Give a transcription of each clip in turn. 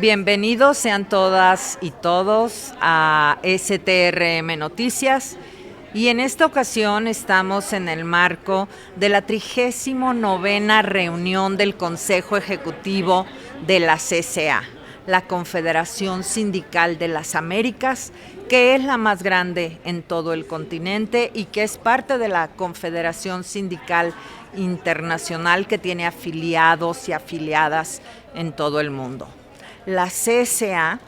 Bienvenidos sean todas y todos a STRM Noticias, y en esta ocasión estamos en el marco de la 39ª reunión del Consejo Ejecutivo de la CCA, la Confederación Sindical de las Américas, que es la más grande en todo el continente y que es parte de la Confederación Sindical Internacional, que tiene afiliados y afiliadas en todo el mundo. La CCA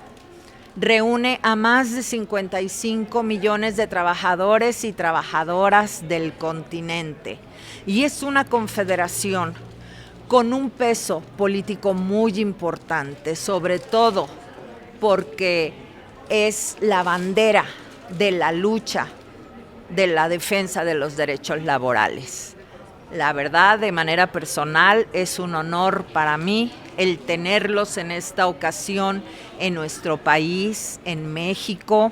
reúne a más de 55 millones de trabajadores y trabajadoras del continente, y es una confederación con un peso político muy importante, sobre todo porque es la bandera de la lucha de la defensa de los derechos laborales. La verdad, de manera personal, es un honor para mí el tenerlos en esta ocasión en nuestro país, en México.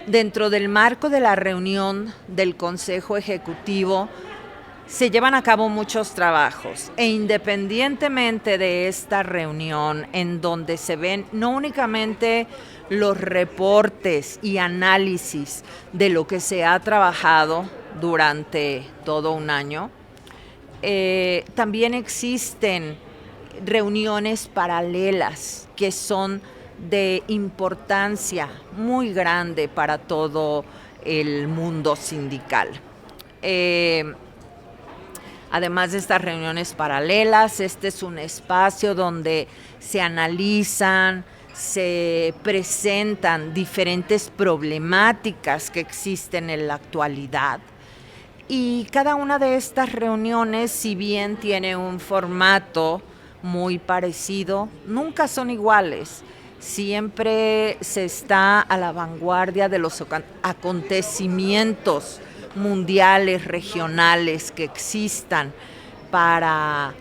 Dentro del marco de la reunión del Consejo Ejecutivo se llevan a cabo muchos trabajos, e independientemente de esta reunión, en donde se ven no únicamente los reportes y análisis de lo que se ha trabajado durante todo un año, también existen reuniones paralelas que son de importancia muy grande para todo el mundo sindical. Además de estas reuniones paralelas, este es un espacio donde se analizan, se presentan diferentes problemáticas que existen en la actualidad. Y cada una de estas reuniones, si bien tiene un formato muy parecido, nunca son iguales. Siempre se está a la vanguardia de los acontecimientos mundiales, regionales que existan, para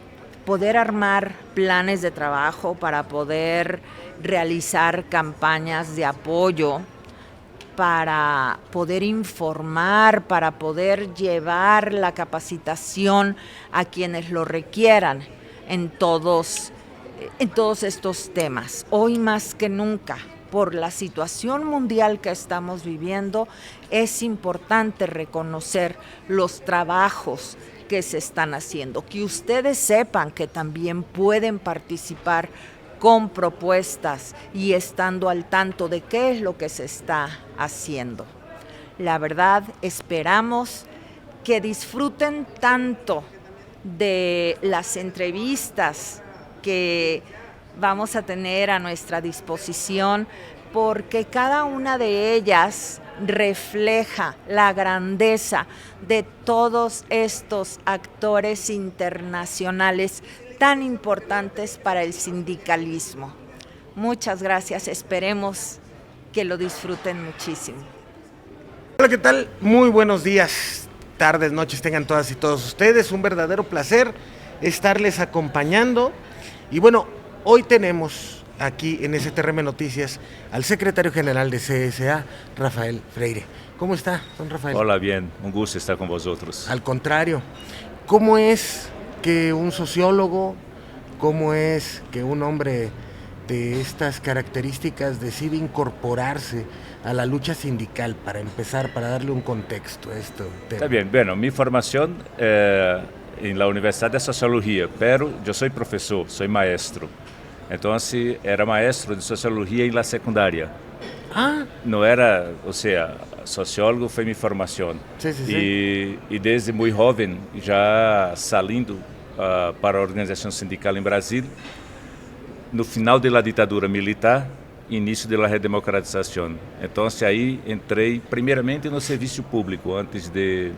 poder armar planes de trabajo, para poder realizar campañas de apoyo, para poder informar, para poder llevar la capacitación a quienes lo requieran en todos estos temas. Hoy más que nunca, por la situación mundial que estamos viviendo, es importante reconocer los trabajos que se están haciendo, que ustedes sepan que también pueden participar con propuestas y estando al tanto de qué es lo que se está haciendo. La verdad, esperamos que disfruten tanto de las entrevistas que vamos a tener a nuestra disposición, porque cada una de ellas refleja la grandeza de todos estos actores internacionales tan importantes para el sindicalismo. Muchas gracias, esperemos que lo disfruten muchísimo. Hola, ¿qué tal? Muy buenos días, tardes, noches tengan todas y todos ustedes. Un verdadero placer estarles acompañando. Y bueno, hoy tenemos aquí en STRM Noticias al secretario general de CSA, Rafael Freire. ¿Cómo está, don Rafael? Hola, bien, un gusto estar con vosotros. Al contrario, ¿cómo es que un sociólogo, cómo es que un hombre de estas características decide incorporarse a la lucha sindical, para empezar, para darle un contexto a esto? Está bien, bueno, mi formación en la Universidad de Sociología, pero yo soy profesor, soy maestro. Entonces, era maestro de Sociología en la secundaria. Ah. No era, o sea, sociólogo fue mi formación. Sí, sí, sí. Y desde muy joven, ya saliendo para a organização sindical em Brasil, no final da ditadura militar, início da redemocratização. Então, aí entrei primeiramente no serviço público, antes de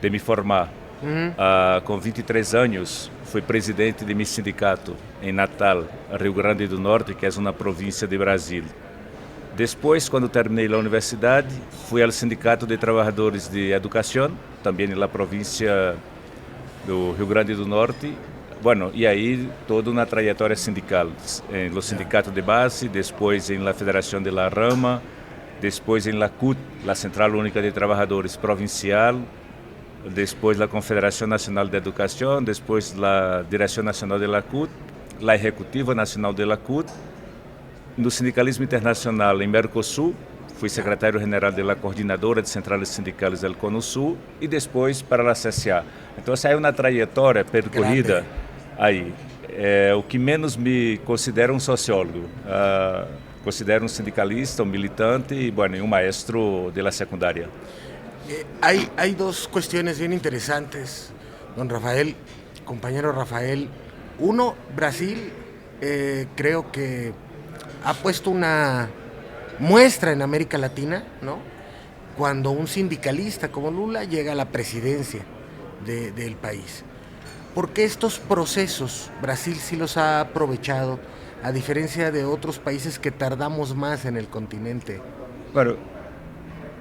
me formar. Com 23 anos, fui presidente de meu sindicato em Natal, Rio Grande do Norte, que é uma província de Brasil. Depois, quando terminei a universidade, fui ao Sindicato de Trabalhadores de Educação, também na província do Rio Grande do Norte. Bueno, e aí toda uma trajetória sindical, no sindicato de base, depois na Federação de la Rama, depois na CUT, a Central Única de Trabalhadores Provincial, depois na Confederação Nacional de Educação, depois na Direção Nacional de la CUT, la Executiva Nacional de la CUT, no sindicalismo internacional em Mercosul, fui secretário-geral da Coordenadora de Centrais Sindicais do CONUSUL e depois para a CSA. Então, essa é uma trajetória percorrida aí. O que menos me considero um sociólogo. Considero um sindicalista, um militante e, bueno, um maestro de la secundaria. Hay dos cuestiones bien interesantes, don Rafael, compañero Rafael. Uno, Brasil creo que ha puesto una muestra en América Latina, ¿no? Cuando un sindicalista como Lula llega a la presidencia del país. Porque estos procesos Brasil sí los ha aprovechado, a diferencia de otros países que tardamos más en el continente. Bueno,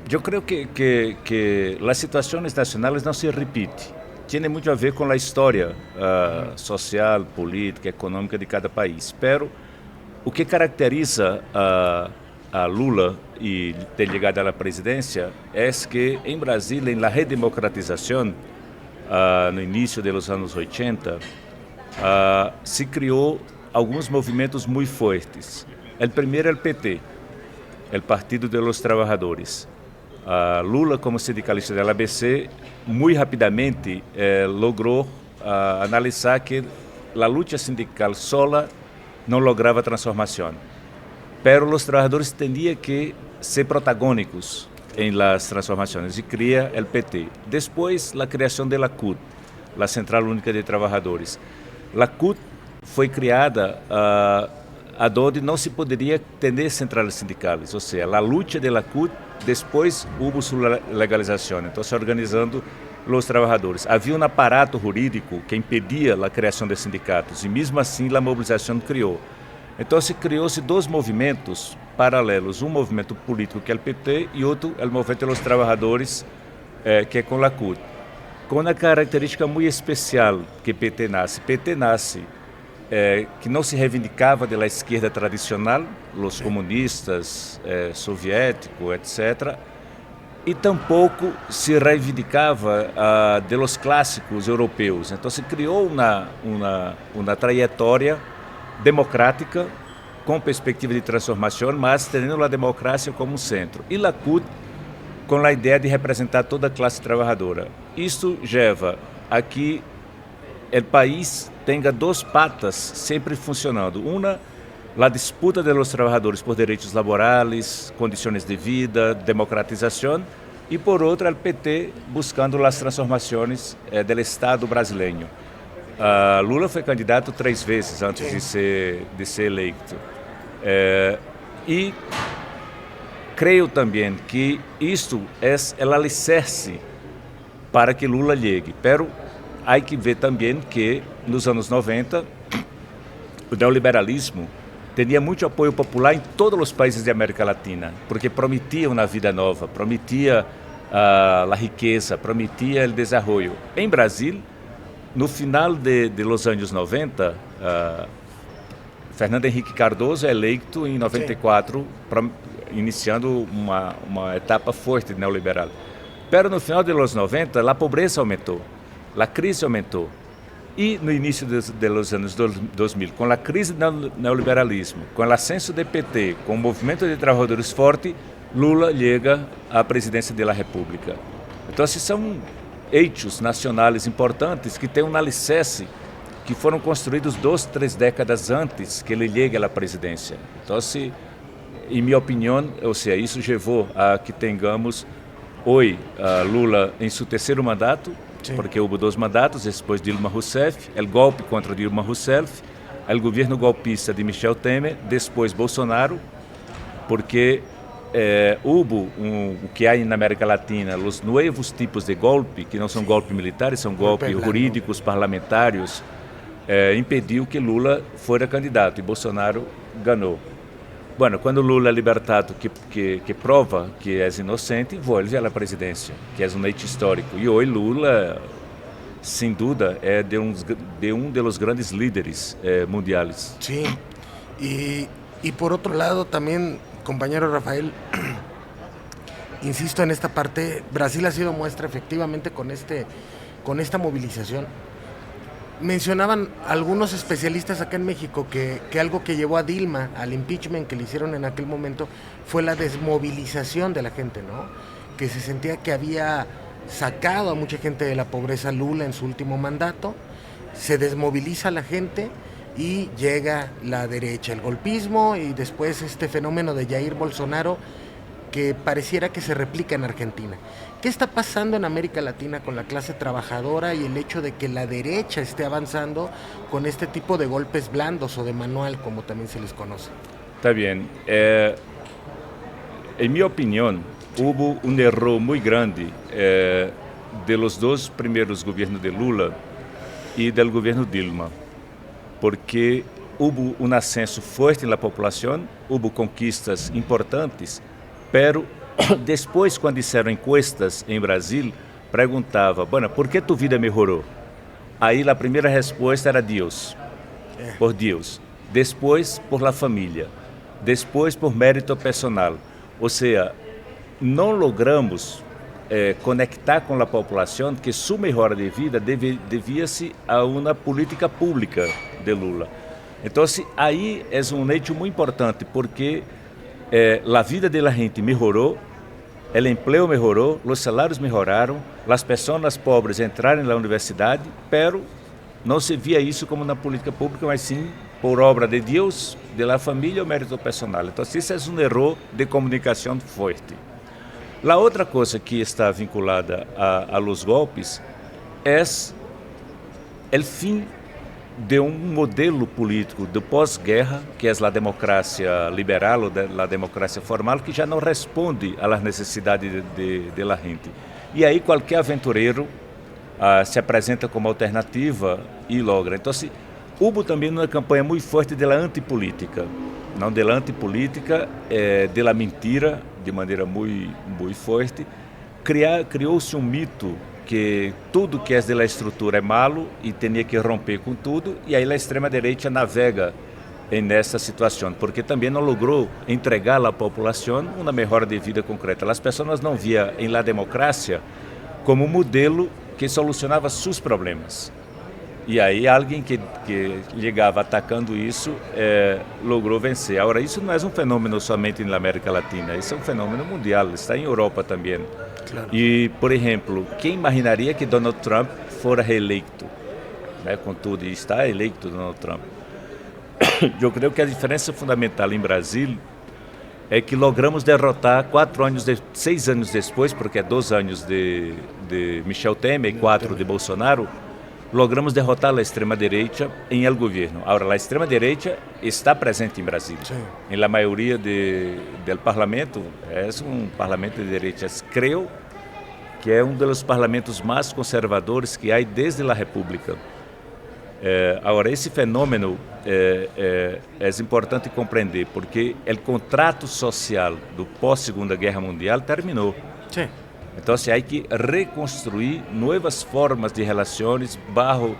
yo creo que las situaciones nacionales no se repiten. Tiene mucho a ver con la historia social, política, económica de cada país. Pero o que caracteriza a Lula e ter llegado à presidência é que em Brasília, em la redemocratização, no início dos anos 80, se criou alguns movimentos muito fortes. O primeiro é o PT, o Partido dos Trabalhadores. Lula, como sindicalista da ABC, muito rapidamente logrou analisar que a luta sindical sola não lograva transformação. Pero os trabalhadores tinham que ser protagônicos em las transformações e cria o PT. Depois, a criação da CUT, a Central Única de Trabalhadores. A CUT foi criada aonde não se poderia ter centrais sindicais, ou seja, a luta da CUT, depois houve sua legalização, então se organizando os trabalhadores. Havia um aparato jurídico que impedia a criação de sindicatos e mesmo assim a mobilização criou. Então se criou-se dois movimentos paralelos, um movimento político que é o PT e outro é o movimento dos trabalhadores que é com a CUT, com uma característica muito especial que PT nasce. PT nasce que não se reivindicava da esquerda tradicional, os comunistas, soviéticos, etc., e tampouco se reivindicava de los clássicos europeus. Então se criou uma trajetória democrática com perspectiva de transformação, mas tendo a democracia como centro. E a CUT com a ideia de representar toda a classe trabalhadora. Isto leva a que o país tenha duas patas sempre funcionando. Uma, a disputa dos trabalhadores por direitos laborais, condições de vida, democratização, e por outra, o PT buscando as transformações do Estado brasileiro. Lula foi candidato 3 vezes antes de ser eleito. E creio também que isto é o alicerce para que Lula chegue. Pero há que ver também que nos anos 90 o neoliberalismo tinha muito apoio popular em todos os países da América Latina, porque prometia uma vida nova, prometia a riqueza, prometia o desenvolvimento. Em Brasil, no final de los anos 90, Fernando Henrique Cardoso é eleito em 94, iniciando uma etapa forte neoliberal. Pero no final de los 90, a pobreza aumentou, a crise aumentou. E no início dos anos 2000, com a crise do neoliberalismo, com o ascenso do PT, com o movimento de trabalhadores forte, Lula chega à presidência da República. Então, esses são eixos nacionais importantes que têm um alicerce que foram construídos 2, 3 décadas antes que ele chegue à presidência. Então, em minha opinião, ou seja, isso levou a que tenhamos hoje Lula em seu terceiro mandato, porque houve 2 mandatos, depois de Dilma Rousseff, o golpe contra Dilma Rousseff, o governo golpista de Michel Temer, depois Bolsonaro, porque houve o que há na América Latina, os novos tipos de golpe, que não são golpes militares, são golpes jurídicos, parlamentares, impediu que Lula fosse candidato e Bolsonaro ganhou. Bueno, quando Lula é libertado, que prova que é inocente, volve à presidência, que é um hecho histórico. E hoje Lula, sem dúvida, é de um dos grandes líderes mundiais. Sim. E por outro lado, também, compañero Rafael, insisto en esta parte, Brasil ha sido muestra efectivamente con esta movilización mencionaban algunos especialistas acá en México que algo que llevó a Dilma al impeachment que le hicieron en aquel momento fue la desmovilización de la gente, ¿no? Que se sentía que había sacado a mucha gente de la pobreza Lula en su último mandato, se desmoviliza la gente y llega la derecha, el golpismo y después este fenómeno de Jair Bolsonaro que pareciera que se replica en Argentina. ¿Qué está pasando en América Latina con la clase trabajadora y el hecho de que la derecha esté avanzando con este tipo de golpes blandos o de manual, como también se les conoce? Está bien. En mi opinión, hubo un error muy grande de los dos primeros gobiernos de Lula y del gobierno Dilma, porque hubo un ascenso fuerte en la población, hubo conquistas importantes, pero depois, quando hicieron encuestas em Brasil, perguntava, bueno, ¿por que tu vida melhorou? Aí a primeira resposta era Deus, por Deus. Depois, por la família. Depois, por mérito personal. Ou seja, não logramos conectar com a população que sua melhora de vida devia-se a uma política pública de Lula. Então, aí é um hecho muito importante, porque a vida da gente melhorou, o emprego melhorou, os salários melhoraram, as pessoas pobres entraram na universidade, pero não se via isso como na política pública, mas sim por obra de Deus, de la família ou mérito personal. Então, isso é um erro de comunicação forte. A outra coisa que está vinculada a los golpes é o fim de um modelo político de pós-guerra, que é a democracia liberal ou a democracia formal, que já não responde às necessidades da gente. E aí qualquer aventureiro se apresenta como alternativa e logra. Então, houve também uma campanha muito forte da antipolítica, não da antipolítica, da mentira, de maneira muito forte. Criou-se um mito que tudo que é da estrutura é malo e tinha que romper com tudo, e aí a extrema-direita navega nessa situação, porque também não logrou entregar à população uma melhora de vida concreta. As pessoas não viam em la democracia como um modelo que solucionava seus problemas. E aí alguém que chegava atacando isso logrou vencer. Agora, isso não é um fenômeno somente na América Latina, isso é um fenômeno mundial, está em Europa também. Claro. E, por exemplo, quem imaginaria que Donald Trump fora reeleito? Contudo, está eleito Donald Trump. Eu creio que a diferença fundamental em Brasil é que logramos derrotar 6 anos depois, porque é 2 anos de Michel Temer e 4 de Bolsonaro, logramos derrotar a extrema-direita em el governo. Agora, a extrema-direita está presente em Brasil. Sim. Em la maioria do parlamento, é um parlamento de direitas. Creio que é um dos parlamentos mais conservadores que há desde a República. Agora, esse fenômeno é importante compreender, porque o contrato social do pós-Segunda Guerra Mundial terminou. Sim. Então, há que reconstruir novas formas de relações bajo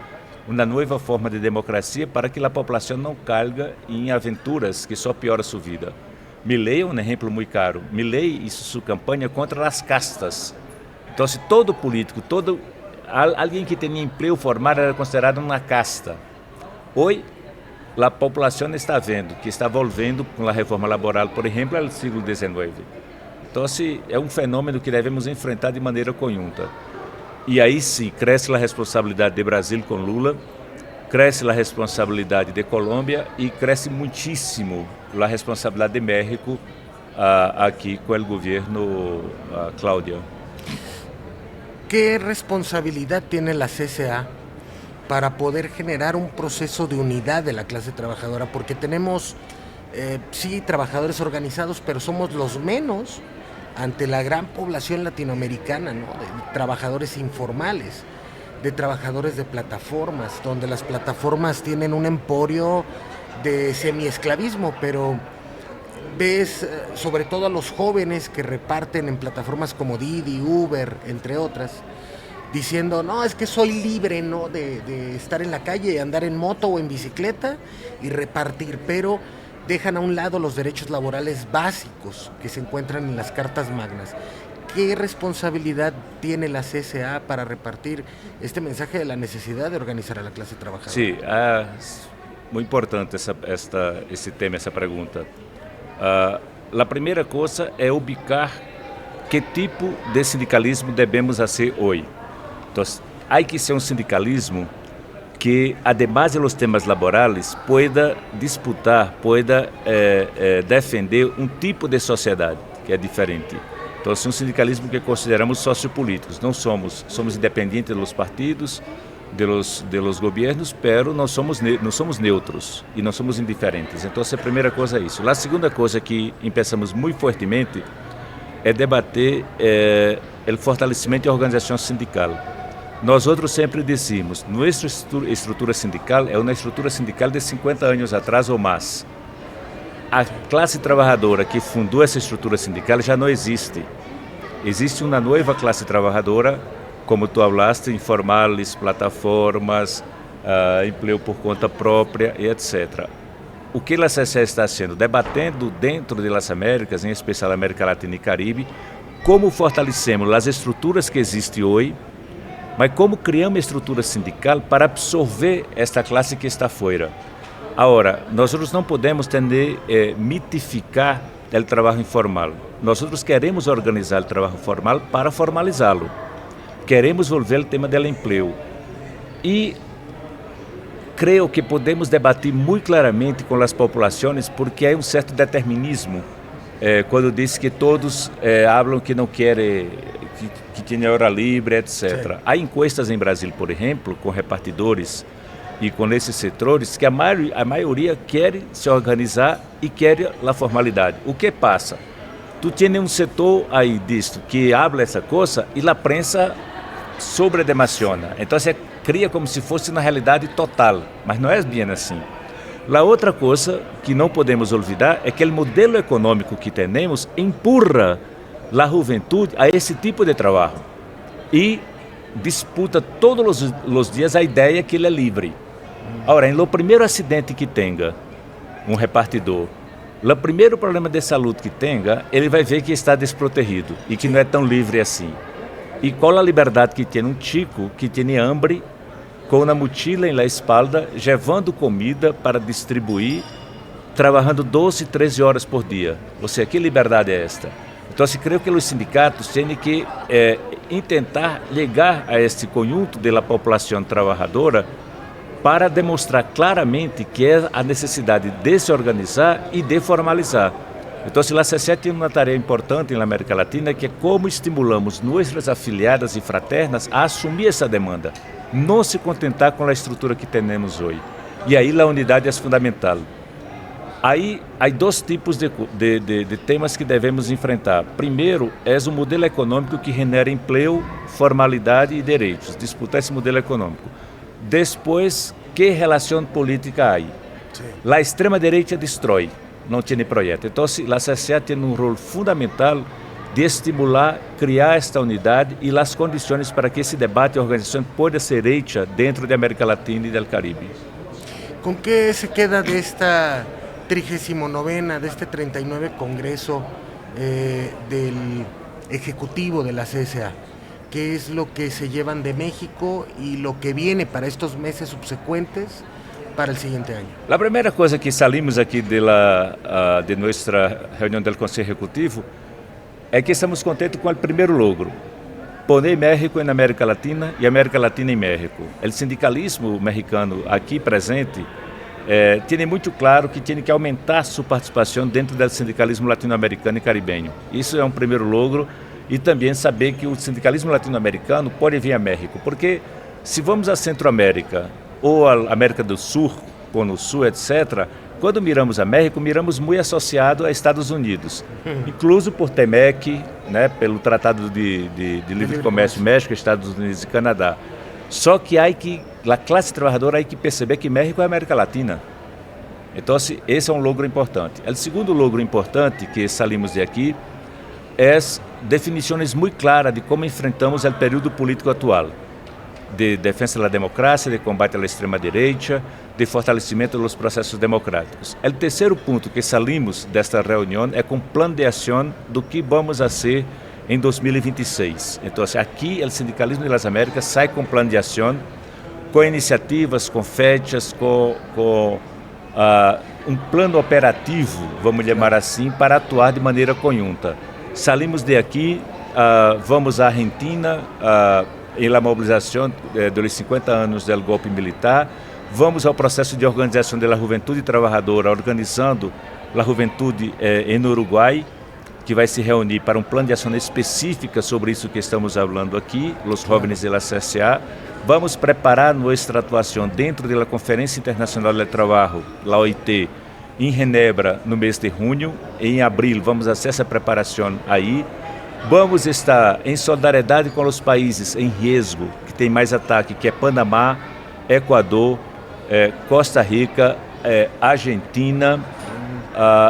uma nova forma de democracia para que a população não caia em aventuras que só pioram sua vida. Milei é um exemplo muito caro. Milei hizo sua campanha contra as castas. Então, todo político, alguém que tinha emprego formal era considerado uma casta. Hoje, a população está vendo que está voltando com a reforma laboral, por exemplo, ao século XIX. Então, é um fenômeno que devemos enfrentar de maneira conjunta. E aí sim, cresce a responsabilidade de Brasil com Lula, cresce a responsabilidade de Colômbia e cresce muitíssimo a responsabilidade de México aqui com o governo Cláudia. ¿Qué responsabilidad tiene la CCA para poder generar un proceso de unidad de la clase trabajadora? Porque tenemos, sí, trabajadores organizados, pero somos los menos ante la gran población latinoamericana, ¿no? De trabajadores informales, de trabajadores de plataformas, donde las plataformas tienen un emporio de semiesclavismo, pero ves sobre todo a los jóvenes que reparten en plataformas como Didi, Uber, entre otras, diciendo, no, es que soy libre, ¿no? de estar en la calle, andar en moto o en bicicleta y repartir, pero dejan a un lado los derechos laborales básicos que se encuentran en las cartas magnas. ¿qué responsabilidad tiene la CSA para repartir este mensaje de la necesidad de organizar a la clase trabajadora? Sí, muy importante esse tema, essa pergunta. A primeira coisa é ubicar que tipo de sindicalismo devemos fazer hoje. Então, há que ser um sindicalismo que, además de los temas laborales, pueda disputar, pueda defender um tipo de sociedade que é diferente. Então, é um sindicalismo que consideramos sociopolíticos. Não somos independentes dos partidos, de los governos, pero não somos neutros e não somos indiferentes. Então, a primeira coisa é isso. A segunda coisa que pensamos muito fortemente é debater o fortalecimento da organização sindical. Nós outros sempre dizemos, nossa estrutura sindical é uma estrutura sindical de 50 anos atrás ou mais. A classe trabalhadora que fundou essa estrutura sindical já não existe. Existe uma nova classe trabalhadora, como tu falaste, informais, plataformas, emprego por conta própria e etc. O que a CSE está sendo? Debatendo dentro das Américas, em especial América Latina e Caribe, como fortalecemos as estruturas que existem hoje, mas como criamos estrutura sindical para absorver esta classe que está fora. Agora, nós não podemos mitificar o trabalho informal. Nós queremos organizar o trabalho formal para formalizá-lo. Queremos volver ao tema do emprego. E creio que podemos debater muito claramente com as populações, porque há um certo determinismo quando diz que todos falam que não querem, que tem hora livre, etc. Sim. Há encuestas em Brasil, por exemplo, com repartidores e com esses setores, que a maioria quer se organizar e quer a formalidade. O que passa? Tu tens um setor aí disto que habla essa coisa e a prensa sobredemasiona. Então você cria como se fosse na realidade total, mas não é bem assim. A outra coisa que não podemos olvidar é que o modelo econômico que temos empurra a juventude a esse tipo de trabalho e disputa todos os dias a ideia que ele é livre. Agora, no primeiro acidente que tenha um repartidor, o primeiro problema de saúde que tenha, ele vai ver que está desprotegido e que não é tão livre assim. E qual a liberdade que tem um chico que tem hambre, com uma mochila na espalda, levando comida para distribuir, trabalhando 12, 13 horas por dia? Ou seja, que liberdade é esta? Então, creio que os sindicatos têm que tentar ligar a este conjunto da população trabalhadora para demonstrar claramente que é a necessidade de se organizar e de formalizar. Então, a CSE tem uma tarefa importante na América Latina, que é como estimulamos nossas afiliadas e fraternas a assumir essa demanda, não se contentar com a estrutura que temos hoje. E aí a unidade é fundamental. Aí há dois tipos de temas que devemos enfrentar. Primeiro, é o modelo econômico que genera emprego, formalidade e direitos, disputar esse modelo econômico. Depois, que relação política há? A extrema-direita destrói, não tem projeto. Então, a CSE tem um rol fundamental de estimular, criar esta unidade e as condições para que esse debate e organização possa ser hecha dentro da América Latina e do Caribe. Com que se queda desta 39ª, de este 39 Congreso del Ejecutivo de la CSA? ¿Qué es lo que se llevan de México y lo que viene para estos meses subsecuentes para el siguiente año? La primera cosa que salimos aquí de nuestra reunión del Consejo Ejecutivo es que estamos contentos con el primer logro, poner México en América Latina y América Latina en México. El sindicalismo mexicano aquí presente tiene muito claro que tem que aumentar sua participação dentro do sindicalismo latino-americano e caribenho. Isso é um primeiro logro, e também saber que o sindicalismo latino-americano pode vir a México, porque se vamos a Centro-América ou a América do Sul, Cono Sul, etc., quando miramos a México, miramos muito associado a Estados Unidos, incluso por TEMEC, né, pelo Tratado de Livre Comércio México, Estados Unidos e Canadá. Só que a classe trabalhadora tem que perceber que México é a América Latina. Então, esse é um logro importante. O segundo logro importante que salimos de aqui é definições muito claras de como enfrentamos o período político atual, de defesa da democracia, de combate à extrema-direita, de fortalecimento dos processos democráticos. O terceiro ponto que salimos desta reunião é com plano de ação do que vamos fazer em 2026. Então, aqui, o Sindicalismo das Américas sai com plano de ação, com iniciativas, com fechas, com um plano operativo, vamos chamar assim, para atuar de maneira conjunta. Salimos de aqui, vamos à Argentina, em la mobilização dos 50 anos do golpe militar, vamos ao processo de organização da juventude trabalhadora, organizando a juventude em Uruguai, que vai se reunir para um plano de ação específica sobre isso que estamos falando aqui, os jovens da CSA. Vamos preparar nossa atuação dentro da Conferência Internacional do Trabalho, a OIT, em Genebra, no mês de junho. Em abril, vamos fazer essa preparação aí. Vamos estar em solidariedade com os países em risco, que tem mais ataque, que é Panamá, Equador, Costa Rica, Argentina,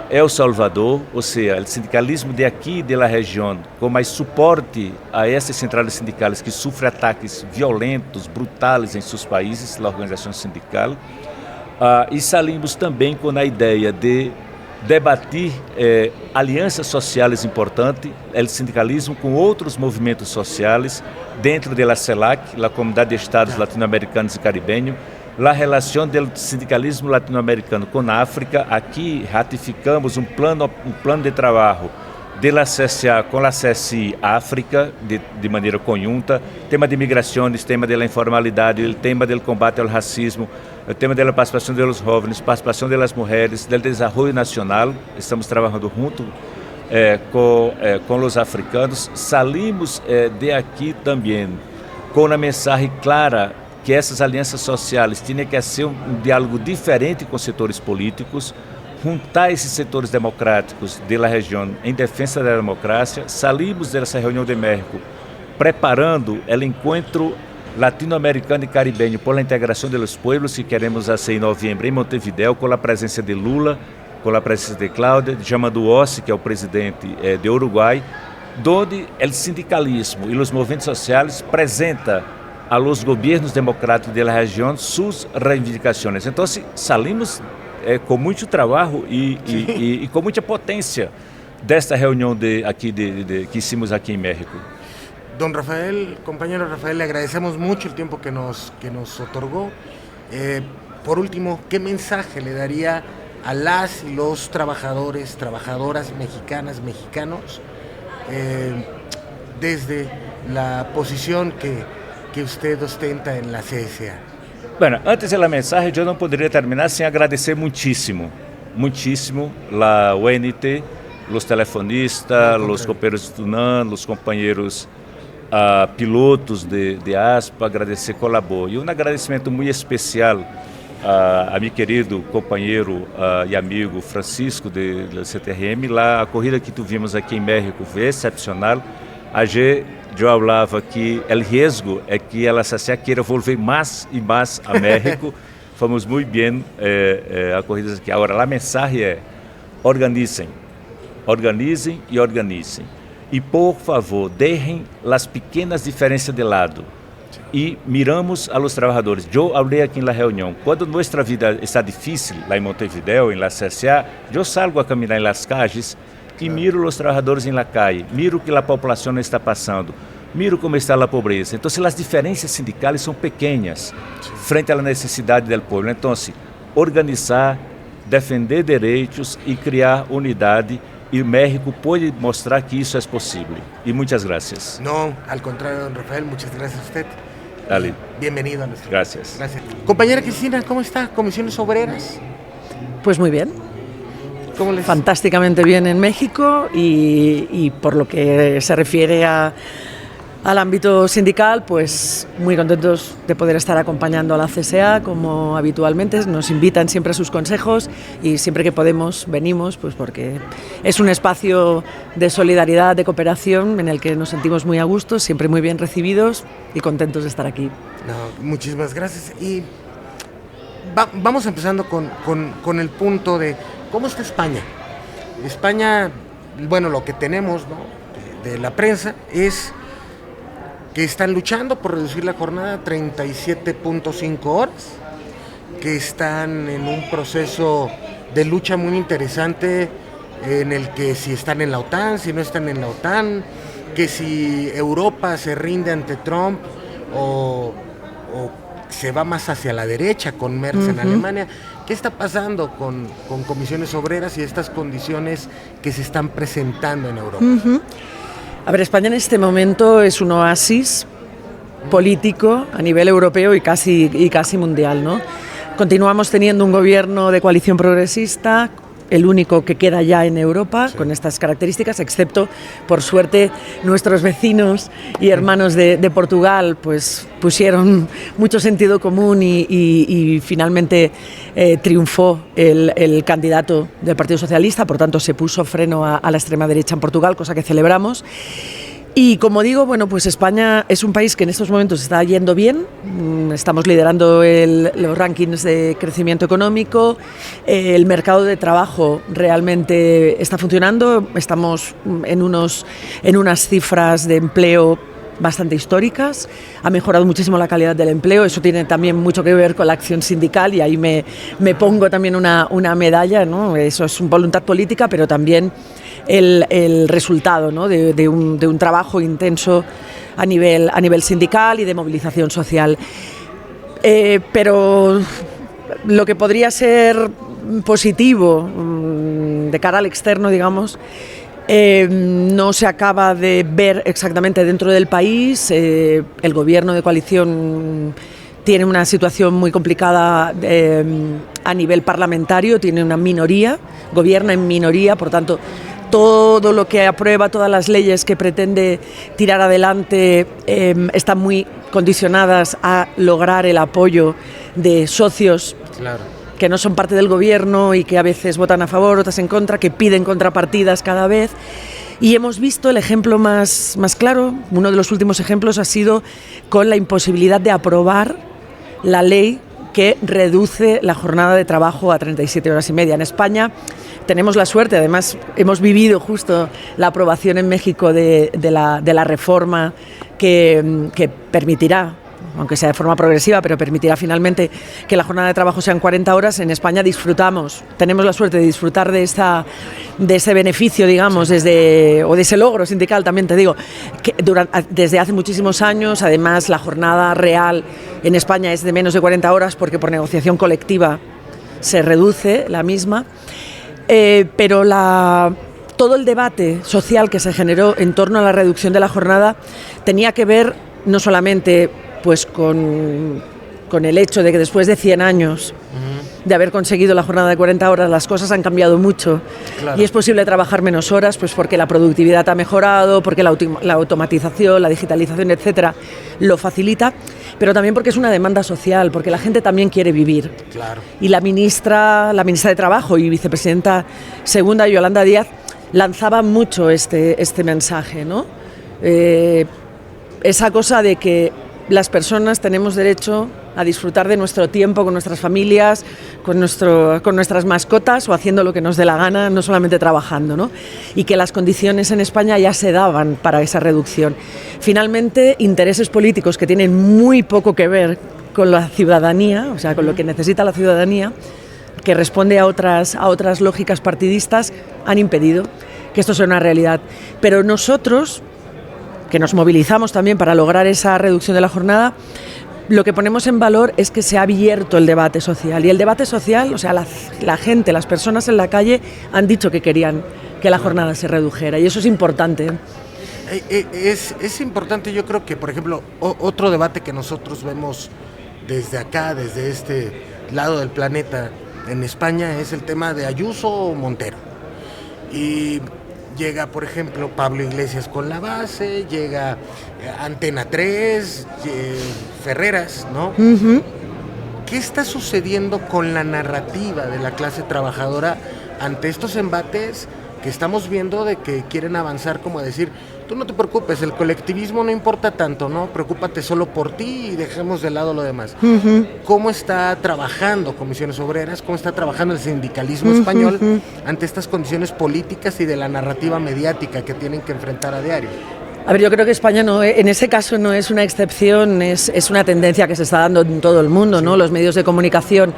El Salvador, ou seja, o sindicalismo de aqui, da região, com mais suporte a essas centrais sindicais que sofrem ataques violentos, brutais em seus países, a organização sindical. E saímos também com a ideia de debater alianças sociais importantes, o sindicalismo com outros movimentos sociais dentro da CELAC, a Comunidade de Estados Latino-Americanos e Caribenhos, a relação do sindicalismo latino-americano com a África. Aqui ratificamos um plano de trabalho da CSA com a CSI África de maneira conjunta, tema de migrações, tema da informalidade, o tema do combate ao racismo, o tema da participação dos jovens, participação das mulheres, do desenvolvimento nacional. Estamos trabalhando junto com os africanos. Salimos de aqui também com uma mensagem clara que essas alianças sociais tinham que ser um diálogo diferente com setores políticos, juntar esses setores democráticos da região em defesa da democracia. Salimos dessa reunião de México preparando o encontro latino-americano e caribenho por la integração dos pueblos que queremos fazer em novembro em Montevideo, com a presença de Lula, com a presença de Cláudia, de Yamandu Ossi, que é o presidente de Uruguai, onde o sindicalismo e os movimentos sociais apresentam a los governos democráticos da região suas reivindicações. Então, salimos com muito trabalho e com muita potência desta reunião que hicimos aqui em México. Don Rafael, compañero Rafael, le agradecemos mucho el tiempo que nos otorgó. Por último, ¿qué mensaje le daría a las y los trabajadores, trabajadoras mexicanas, mexicanos, desde la posición que usted ostenta en la CSA? Bueno, antes da mensagem, eu não poderia terminar sem agradecer muitíssimo a UNT, os telefonistas, os companheiros de Tunan, os companheiros pilotos de ASPA, agradecer colabor. E um agradecimento muito especial a meu querido companheiro e amigo Francisco do CTRM. Lá, a corrida que tivemos aqui em México foi excepcional. Eu falava que o risco é que a CSA queira voltar mais e mais a México. Fomos muito bem a corrida aqui. Agora, a mensagem é: organizem e organizem. E, por favor, deixem as pequenas diferenças de lado e miramos a los trabalhadores. Eu falei aqui na reunião, quando nossa vida está difícil, lá em Montevideo, em la CSA, eu salgo a caminhar nas calles e miro os trabalhadores na calle, miro o que a população está passando, miro como está a pobreza. Então, as diferenças sindicais são pequenas frente à necessidade do povo. Então, organizar, defender direitos e criar unidade. Y México puede mostrar que eso es posible. Y muchas gracias. No, al contrario, don Rafael, muchas gracias a usted. Dale. Bienvenido a nuestro. Gracias. Gracias. Compañera Cristina, ¿cómo está? Comisiones Obreras. Pues muy bien. ¿Cómo les? Fantásticamente bien en México y por lo que se refiere al ámbito sindical, pues muy contentos de poder estar acompañando a la CSA como habitualmente. Nos invitan siempre a sus consejos y siempre que podemos venimos, pues porque es un espacio de solidaridad, de cooperación en el que nos sentimos muy a gusto, siempre muy bien recibidos y contentos de estar aquí. No, muchísimas gracias. Y vamos empezando con el punto de cómo está España. España, bueno, lo que tenemos, ¿no?, de la prensa es que están luchando por reducir la jornada a 37.5 horas, que están en un proceso de lucha muy interesante en el que si están en la OTAN, si no están en la OTAN, que si Europa se rinde ante Trump o se va más hacia la derecha con Merz en Alemania. ¿Qué está pasando con comisiones obreras y estas condiciones que se están presentando en Europa? A ver, España en este momento es un oasis político a nivel europeo y casi mundial, ¿no? Continuamos teniendo un gobierno de coalición progresista, el único que queda ya en Europa, sí, con estas características, excepto, por suerte, nuestros vecinos y hermanos de Portugal pues pusieron mucho sentido común y finalmente triunfó el candidato del Partido Socialista, por tanto se puso freno a la extrema derecha en Portugal, cosa que celebramos. Y como digo, bueno, pues España es un país que en estos momentos está yendo bien, estamos liderando los rankings de crecimiento económico, el mercado de trabajo realmente está funcionando, estamos en unas cifras de empleo bastante históricas, ha mejorado muchísimo la calidad del empleo, eso tiene también mucho que ver con la acción sindical y ahí me pongo también una medalla, ¿no? Eso es voluntad política, pero también el resultado, ¿no? de un trabajo intenso a nivel sindical y de movilización social. Pero lo que podría ser positivo de cara al externo, digamos, no se acaba de ver exactamente dentro del país. El gobierno de coalición tiene una situación muy complicada a nivel parlamentario, tiene una minoría, gobierna en minoría, por tanto todo lo que aprueba, todas las leyes que pretende tirar adelante están muy condicionadas a lograr el apoyo de socios, claro, que no son parte del gobierno y que a veces votan a favor, otras en contra, que piden contrapartidas cada vez. Y hemos visto el ejemplo más claro, uno de los últimos ejemplos ha sido con la imposibilidad de aprobar la ley que reduce la jornada de trabajo a 37 horas y media. En España tenemos la suerte, además hemos vivido justo la aprobación en México de la reforma que permitirá, aunque sea de forma progresiva, pero permitirá finalmente que la jornada de trabajo sean 40 horas. En España tenemos la suerte de disfrutar de ese beneficio, digamos, o de ese logro sindical, también te digo, que desde hace muchísimos años. Además, la jornada real en España es de menos de 40 horas porque por negociación colectiva se reduce la misma. Pero todo el debate social que se generó en torno a la reducción de la jornada tenía que ver no solamente pues con el hecho de que después de 100 años de haber conseguido la jornada de 40 horas las cosas han cambiado mucho, claro, y es posible trabajar menos horas pues porque la productividad ha mejorado, porque la automatización, la digitalización, etcétera, lo facilita, pero también porque es una demanda social, porque la gente también quiere vivir. Claro. Y la ministra de Trabajo y vicepresidenta segunda, Yolanda Díaz, lanzaba mucho este mensaje, ¿no? Esa cosa de que las personas tenemos derecho a disfrutar de nuestro tiempo con nuestras familias, con nuestras mascotas o haciendo lo que nos dé la gana, no solamente trabajando, ¿no? Y que las condiciones en España ya se daban para esa reducción. Finalmente, intereses políticos que tienen muy poco que ver con la ciudadanía, o sea, con lo que necesita la ciudadanía, que responde a otras lógicas partidistas, han impedido que esto sea una realidad. Pero nosotros, que nos movilizamos también para lograr esa reducción de la jornada, lo que ponemos en valor es que se ha abierto el debate social. Y el debate social, o sea, la gente, las personas en la calle han dicho que querían que la jornada se redujera. Y eso es importante. Es importante, yo creo que, por ejemplo, otro debate que nosotros vemos desde acá, desde este lado del planeta, en España, es el tema de Ayuso o Montero. Y llega, por ejemplo, Pablo Iglesias con la base, llega Antena 3, Ferreras, ¿no? Uh-huh. ¿Qué está sucediendo con la narrativa de la clase trabajadora ante estos embates que estamos viendo de que quieren avanzar como a decir, tú no te preocupes, el colectivismo no importa tanto, ¿no? Preocúpate solo por ti y dejemos de lado lo demás. Uh-huh. ¿Cómo está trabajando Comisiones Obreras? ¿Cómo está trabajando el sindicalismo español ante estas condiciones políticas y de la narrativa mediática que tienen que enfrentar a diario? A ver, yo creo que España en ese caso no es una excepción, es una tendencia que se está dando en todo el mundo, ¿no? Los medios de comunicación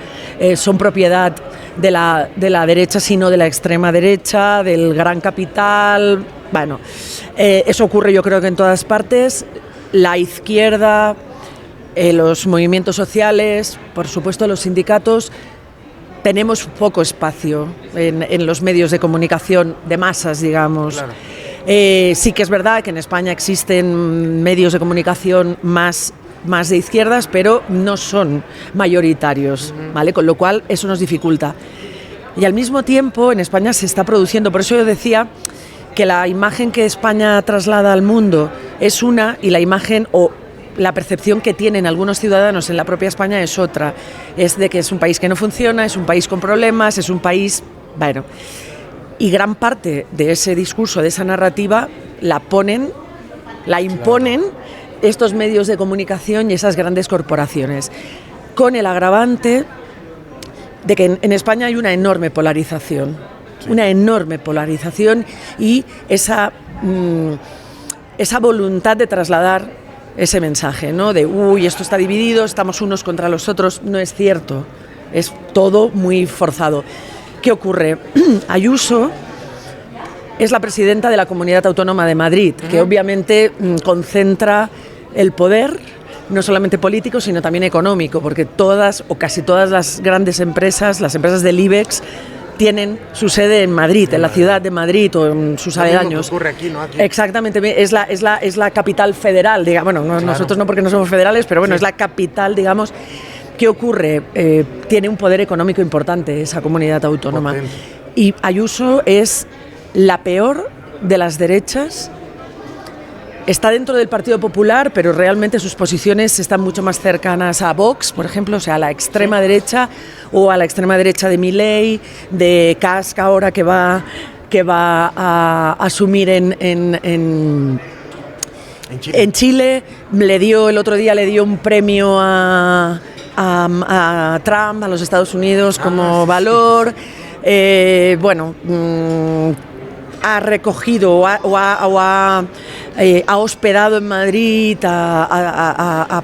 son propiedad de la derecha, sino de la extrema derecha, del gran capital, Bueno, eso ocurre yo creo que en todas partes. La izquierda, los movimientos sociales, por supuesto los sindicatos, tenemos poco espacio en los medios de comunicación de masas, digamos. Claro. Sí que es verdad que en España existen medios de comunicación más de izquierdas, pero no son mayoritarios, ¿vale? Con lo cual eso nos dificulta. Y al mismo tiempo en España se está produciendo, por eso yo decía que la imagen que España traslada al mundo es una y la imagen o la percepción que tienen algunos ciudadanos en la propia España es otra. Es de que es un país que no funciona, es un país con problemas, es un país... Bueno, y gran parte de ese discurso, de esa narrativa, la imponen estos medios de comunicación y esas grandes corporaciones, con el agravante de que en España hay una enorme polarización. Sí. Una enorme polarización y esa voluntad de trasladar ese mensaje, ¿no? De, esto está dividido, estamos unos contra los otros. No es cierto, es todo muy forzado. ¿Qué ocurre? Ayuso es la presidenta de la Comunidad Autónoma de Madrid, que obviamente concentra el poder, no solamente político, sino también económico, porque todas o casi todas las grandes empresas, las empresas del IBEX, tienen su sede en Madrid, en la ciudad de Madrid o en sus aledaños. Ocurre aquí, ¿no? Aquí. Exactamente, es la capital federal, digamos. Bueno, claro. Nosotros no, porque no somos federales, pero bueno, sí. Es la capital, digamos. ¿Qué ocurre? Tiene un poder económico importante esa comunidad autónoma. Potente. Y Ayuso es la peor de las derechas. Está dentro del Partido Popular, pero realmente sus posiciones están mucho más cercanas a Vox, por ejemplo, o sea, a la extrema derecha o a la extrema derecha de Milei, de Casca ahora que va a asumir en Chile. El otro día le dio un premio a Trump, a los Estados Unidos, como valor. Ha recogido o ha hospedado en Madrid a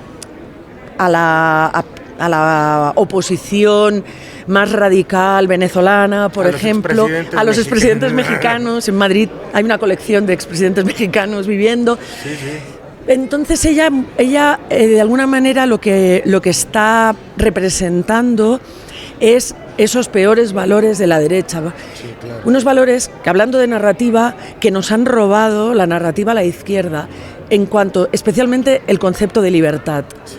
la oposición más radical venezolana, por ejemplo, a los expresidentes mexicanos. En Madrid hay una colección de expresidentes mexicanos viviendo. Sí, sí. Entonces ella de alguna manera lo que está representando es esos peores valores de la derecha. Sí, claro. Unos valores que, hablando de narrativa, que nos han robado la narrativa a la izquierda, en cuanto, especialmente, el concepto de libertad. Sí.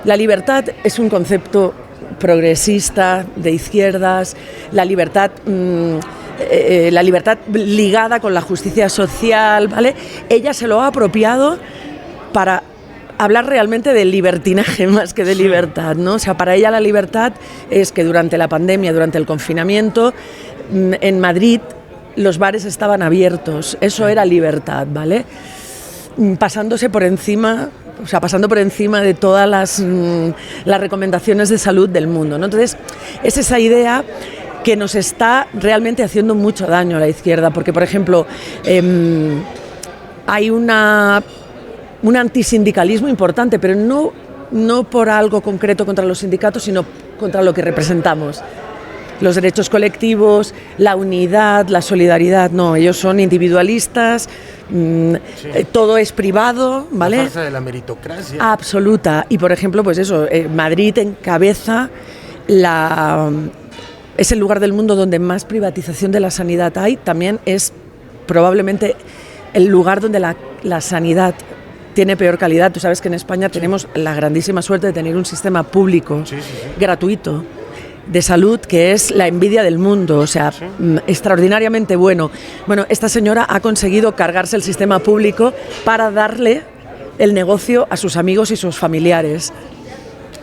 La libertad es un concepto progresista, de izquierdas, la libertad ligada con la justicia social, ¿vale? Ella se lo ha apropiado para hablar realmente de libertinaje más que de libertad, ¿no? O sea, para ella la libertad es que durante la pandemia, durante el confinamiento, en Madrid los bares estaban abiertos, eso era libertad, ¿vale? Pasando por encima de todas las recomendaciones de salud del mundo, ¿no? Entonces, es esa idea que nos está realmente haciendo mucho daño a la izquierda, porque, por ejemplo, hay un antisindicalismo importante, pero no por algo concreto contra los sindicatos, sino contra lo que representamos. Los derechos colectivos, la unidad, la solidaridad, no, ellos son individualistas, todo es privado, ¿vale? La farsa de la meritocracia. Absoluta. Y por ejemplo, pues eso, Madrid encabeza es el lugar del mundo donde más privatización de la sanidad hay, también es probablemente el lugar donde la sanidad tiene peor calidad. Tú sabes que en España tenemos la grandísima suerte de tener un sistema público, gratuito, de salud, que es la envidia del mundo, o sea, extraordinariamente bueno. Bueno, esta señora ha conseguido cargarse el sistema público para darle el negocio a sus amigos y sus familiares,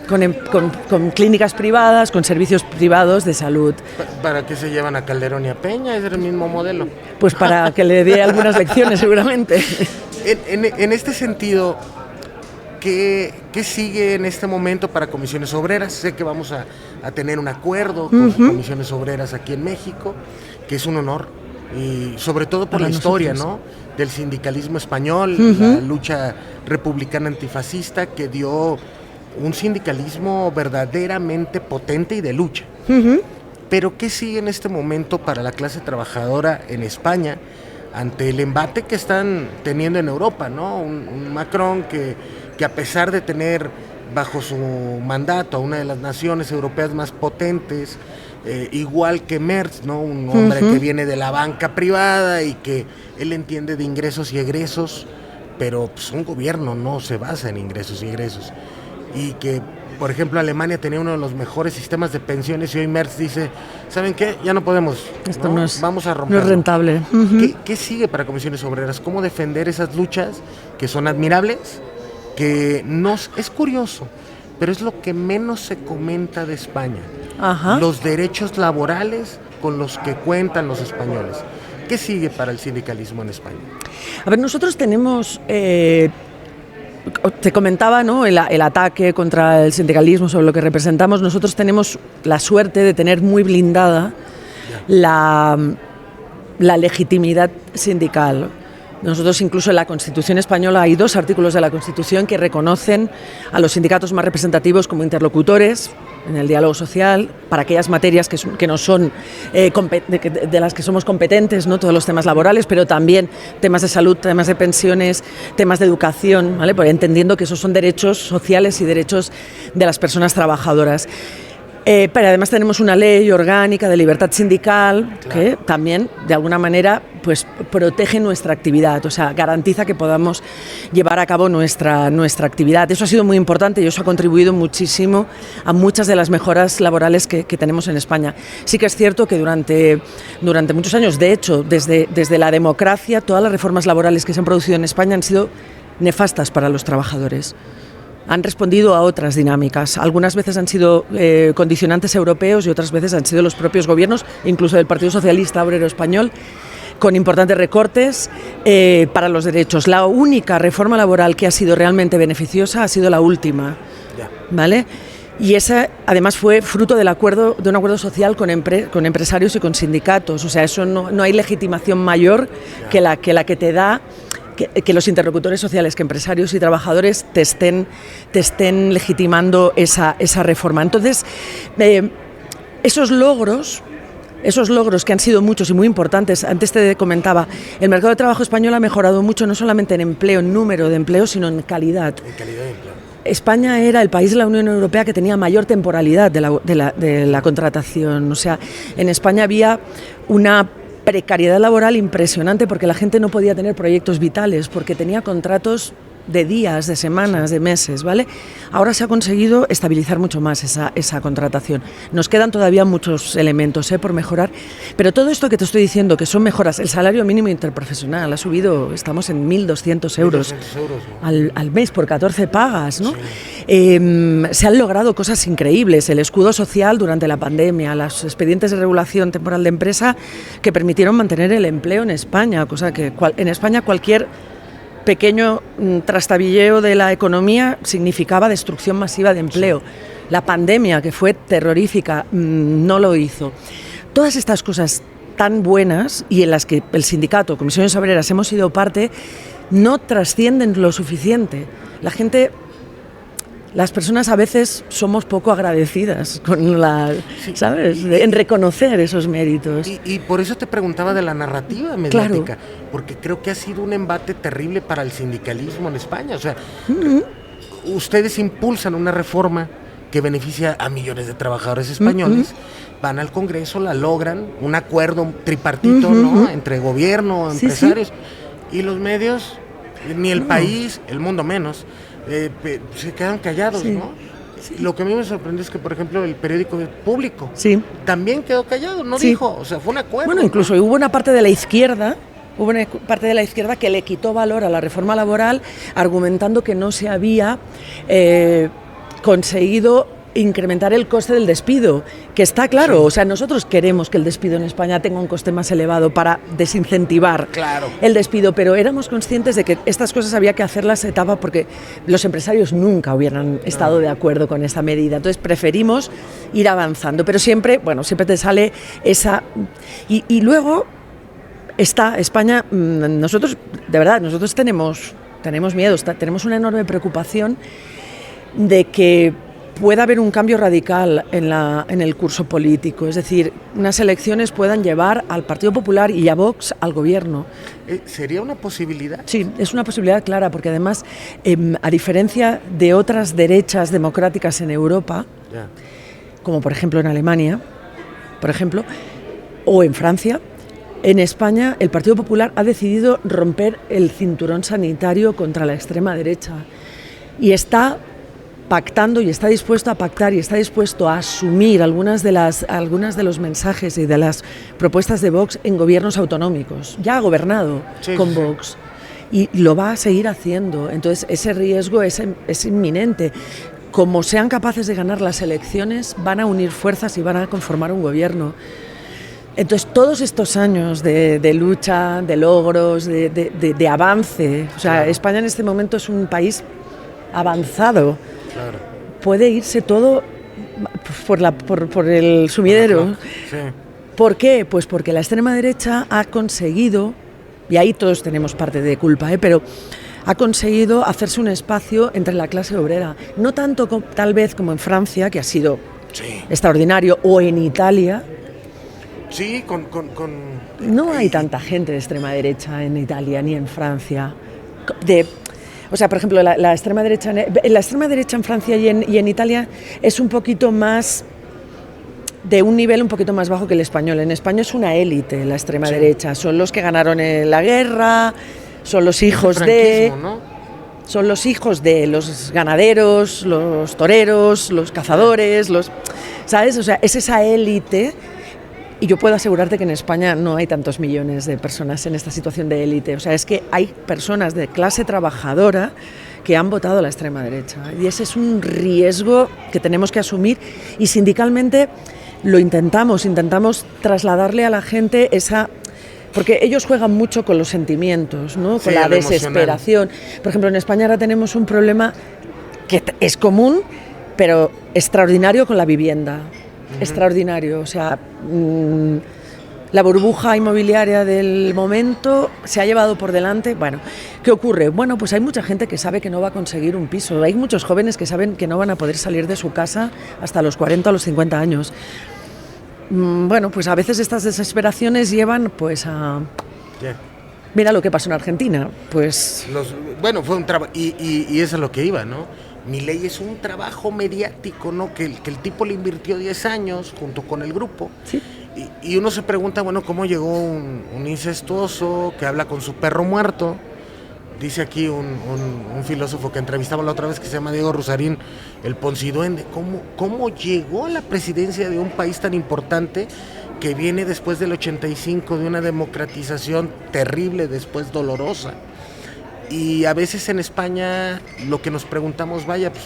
con clínicas privadas, con servicios privados de salud. ¿Para qué se llevan a Calderón y a Peña? ¿Es el mismo modelo? Pues para que le dé algunas lecciones, seguramente. En este sentido, ¿qué sigue en este momento para Comisiones Obreras? Sé que vamos a tener un acuerdo con Comisiones Obreras aquí en México, que es un honor, y sobre todo por la historia, ¿no?, del sindicalismo español, la lucha republicana antifascista, que dio un sindicalismo verdaderamente potente y de lucha. Pero ¿qué sigue en este momento para la clase trabajadora en España ante el embate que están teniendo en Europa, ¿no? Un Macron que a pesar de tener bajo su mandato a una de las naciones europeas más potentes, igual que Merz, ¿no? Un hombre que viene de la banca privada y que él entiende de ingresos y egresos, pero pues, un gobierno no se basa en ingresos y egresos. Y que, por ejemplo, Alemania tenía uno de los mejores sistemas de pensiones y hoy Merz dice, ¿saben qué? Ya no podemos, esto no es, vamos a romperlo. No es rentable. ¿Qué sigue para Comisiones Obreras? ¿Cómo defender esas luchas que son admirables? Que es curioso, pero es lo que menos se comenta de España. Ajá. Los derechos laborales con los que cuentan los españoles. ¿Qué sigue para el sindicalismo en España? A ver, nosotros tenemos, te comentaba, ¿no? el ataque contra el sindicalismo, sobre lo que representamos. Nosotros tenemos la suerte de tener muy blindada la legitimidad sindical. Nosotros incluso en la Constitución española hay 2 artículos de la Constitución que reconocen a los sindicatos más representativos como interlocutores en el diálogo social para aquellas materias que no son de las que somos competentes, ¿no? Todos los temas laborales, pero también temas de salud, temas de pensiones, temas de educación, ¿vale? Porque entendiendo que esos son derechos sociales y derechos de las personas trabajadoras. Pero además tenemos una ley orgánica de libertad sindical que también, de alguna manera, pues protege nuestra actividad, o sea, garantiza que podamos llevar a cabo nuestra actividad. Eso ha sido muy importante y eso ha contribuido muchísimo a muchas de las mejoras laborales que tenemos en España. Sí que es cierto que durante muchos años, de hecho, desde la democracia, todas las reformas laborales que se han producido en España han sido nefastas para los trabajadores. Han respondido a otras dinámicas. Algunas veces han sido condicionantes europeos y otras veces han sido los propios gobiernos, incluso del Partido Socialista Obrero Español, con importantes recortes para los derechos. La única reforma laboral que ha sido realmente beneficiosa ha sido la última, ¿vale? Y esa además fue fruto de un acuerdo social con empresarios y con sindicatos. O sea, eso no hay legitimación mayor que la que te da que los interlocutores sociales, que empresarios y trabajadores te estén legitimando esa reforma. Entonces, esos logros que han sido muchos y muy importantes, antes te comentaba, el mercado de trabajo español ha mejorado mucho, no solamente en empleo, en número de empleo, sino en calidad. En calidad de empleo. España era el país de la Unión Europea que tenía mayor temporalidad de la contratación. O sea, en España había una precariedad laboral impresionante porque la gente no podía tener proyectos vitales, porque tenía contratos de días, de semanas, de meses, ¿vale? Ahora se ha conseguido estabilizar mucho más esa contratación. Nos quedan todavía muchos elementos por mejorar, pero todo esto que te estoy diciendo, que son mejoras, el salario mínimo interprofesional ha subido, estamos en 1.200 euros al mes por 14 pagas, ¿no? Sí. Se han logrado cosas increíbles, el escudo social durante la pandemia, los expedientes de regulación temporal de empresa que permitieron mantener el empleo en España, cosa que en España cualquier pequeño trastabilleo de la economía significaba destrucción masiva de empleo. Sí. La pandemia, que fue terrorífica, no lo hizo. Todas estas cosas tan buenas y en las que el sindicato, Comisiones Obreras, hemos sido parte, no trascienden lo suficiente. Las personas a veces somos poco agradecidas con ¿sabes? En reconocer esos méritos. Y por eso te preguntaba de la narrativa mediática, porque creo que ha sido un embate terrible para el sindicalismo en España. O sea, ustedes impulsan una reforma que beneficia a millones de trabajadores españoles, van al Congreso, la logran, un acuerdo tripartito, ¿no? Entre gobierno, empresarios, y los medios, ni el país, el mundo menos, se quedan callados, ¿no? Sí. Lo que a mí me sorprende es que, por ejemplo, el periódico Público también quedó callado, no dijo, o sea, fue un acuerdo. Bueno, incluso hubo una parte de la izquierda que le quitó valor a la reforma laboral argumentando que no se había conseguido incrementar el coste del despido, que está claro, o sea, nosotros queremos que el despido en España tenga un coste más elevado para desincentivar el despido, pero éramos conscientes de que estas cosas había que hacerlas etapa porque los empresarios nunca hubieran estado de acuerdo con esta medida, entonces preferimos ir avanzando, pero siempre te sale esa... Y luego está España, nosotros tenemos miedo, tenemos una enorme preocupación de que pueda haber un cambio radical en el curso político, es decir, unas elecciones puedan llevar al Partido Popular y a Vox al gobierno. ¿Sería una posibilidad? Sí, es una posibilidad clara, porque además, a diferencia de otras derechas democráticas en Europa, como por ejemplo en Alemania, por ejemplo, o en Francia, en España el Partido Popular ha decidido romper el cinturón sanitario contra la extrema derecha y está pactando y está dispuesto a pactar y está dispuesto a asumir algunas de los mensajes y de las propuestas de Vox en gobiernos autonómicos. Ya ha gobernado con Vox y lo va a seguir haciendo. Entonces ese riesgo es inminente. Como sean capaces de ganar las elecciones, van a unir fuerzas y van a conformar un gobierno. Entonces, todos estos años de lucha, de logros, de avance, o sea, España en este momento es un país avanzado. Claro. Puede irse todo por el sumidero. Sí. ¿Por qué? Pues porque la extrema derecha ha conseguido, y ahí todos tenemos parte de culpa, pero ha conseguido hacerse un espacio entre la clase obrera. No tanto tal vez como en Francia, que ha sido extraordinario, o en Italia. Sí, No hay tanta gente de extrema derecha en Italia ni en Francia. O sea, por ejemplo, la extrema derecha en Francia y en Italia es un poquito más, de un nivel un poquito más bajo que el español. En España es una élite la extrema derecha. Son los que ganaron la guerra, son los hijos ¿no? Son los hijos de los ganaderos, los toreros, los cazadores, ¿sabes? O sea, es esa élite. Y yo puedo asegurarte que en España no hay tantos millones de personas en esta situación de élite. O sea, es que hay personas de clase trabajadora que han votado a la extrema derecha. Y ese es un riesgo que tenemos que asumir. Y sindicalmente lo intentamos trasladarle a la gente esa... Porque ellos juegan mucho con los sentimientos, ¿no? Con la desesperación. Por ejemplo, en España ahora tenemos un problema que es común, pero extraordinario con la vivienda. Extraordinario, o sea, la burbuja inmobiliaria del momento se ha llevado por delante. Bueno, ¿qué ocurre? Bueno, pues hay mucha gente que sabe que no va a conseguir un piso, hay muchos jóvenes que saben que no van a poder salir de su casa hasta los 40 o los 50 años. Bueno, pues a veces estas desesperaciones llevan pues a... Mira lo que pasó en Argentina, pues... Bueno, fue un trabajo, y eso es lo que iba, ¿no? Milei es un trabajo mediático, ¿no? Que el tipo le invirtió 10 años junto con el grupo. Sí. Y uno se pregunta, bueno, ¿cómo llegó un incestuoso que habla con su perro muerto? Dice aquí un filósofo que entrevistamos la otra vez, que se llama Diego Rusarín, el Ponciduende. ¿Cómo llegó a la presidencia de un país tan importante que viene después del 85, de una democratización terrible, después dolorosa? Y a veces en España lo que nos preguntamos, vaya, pues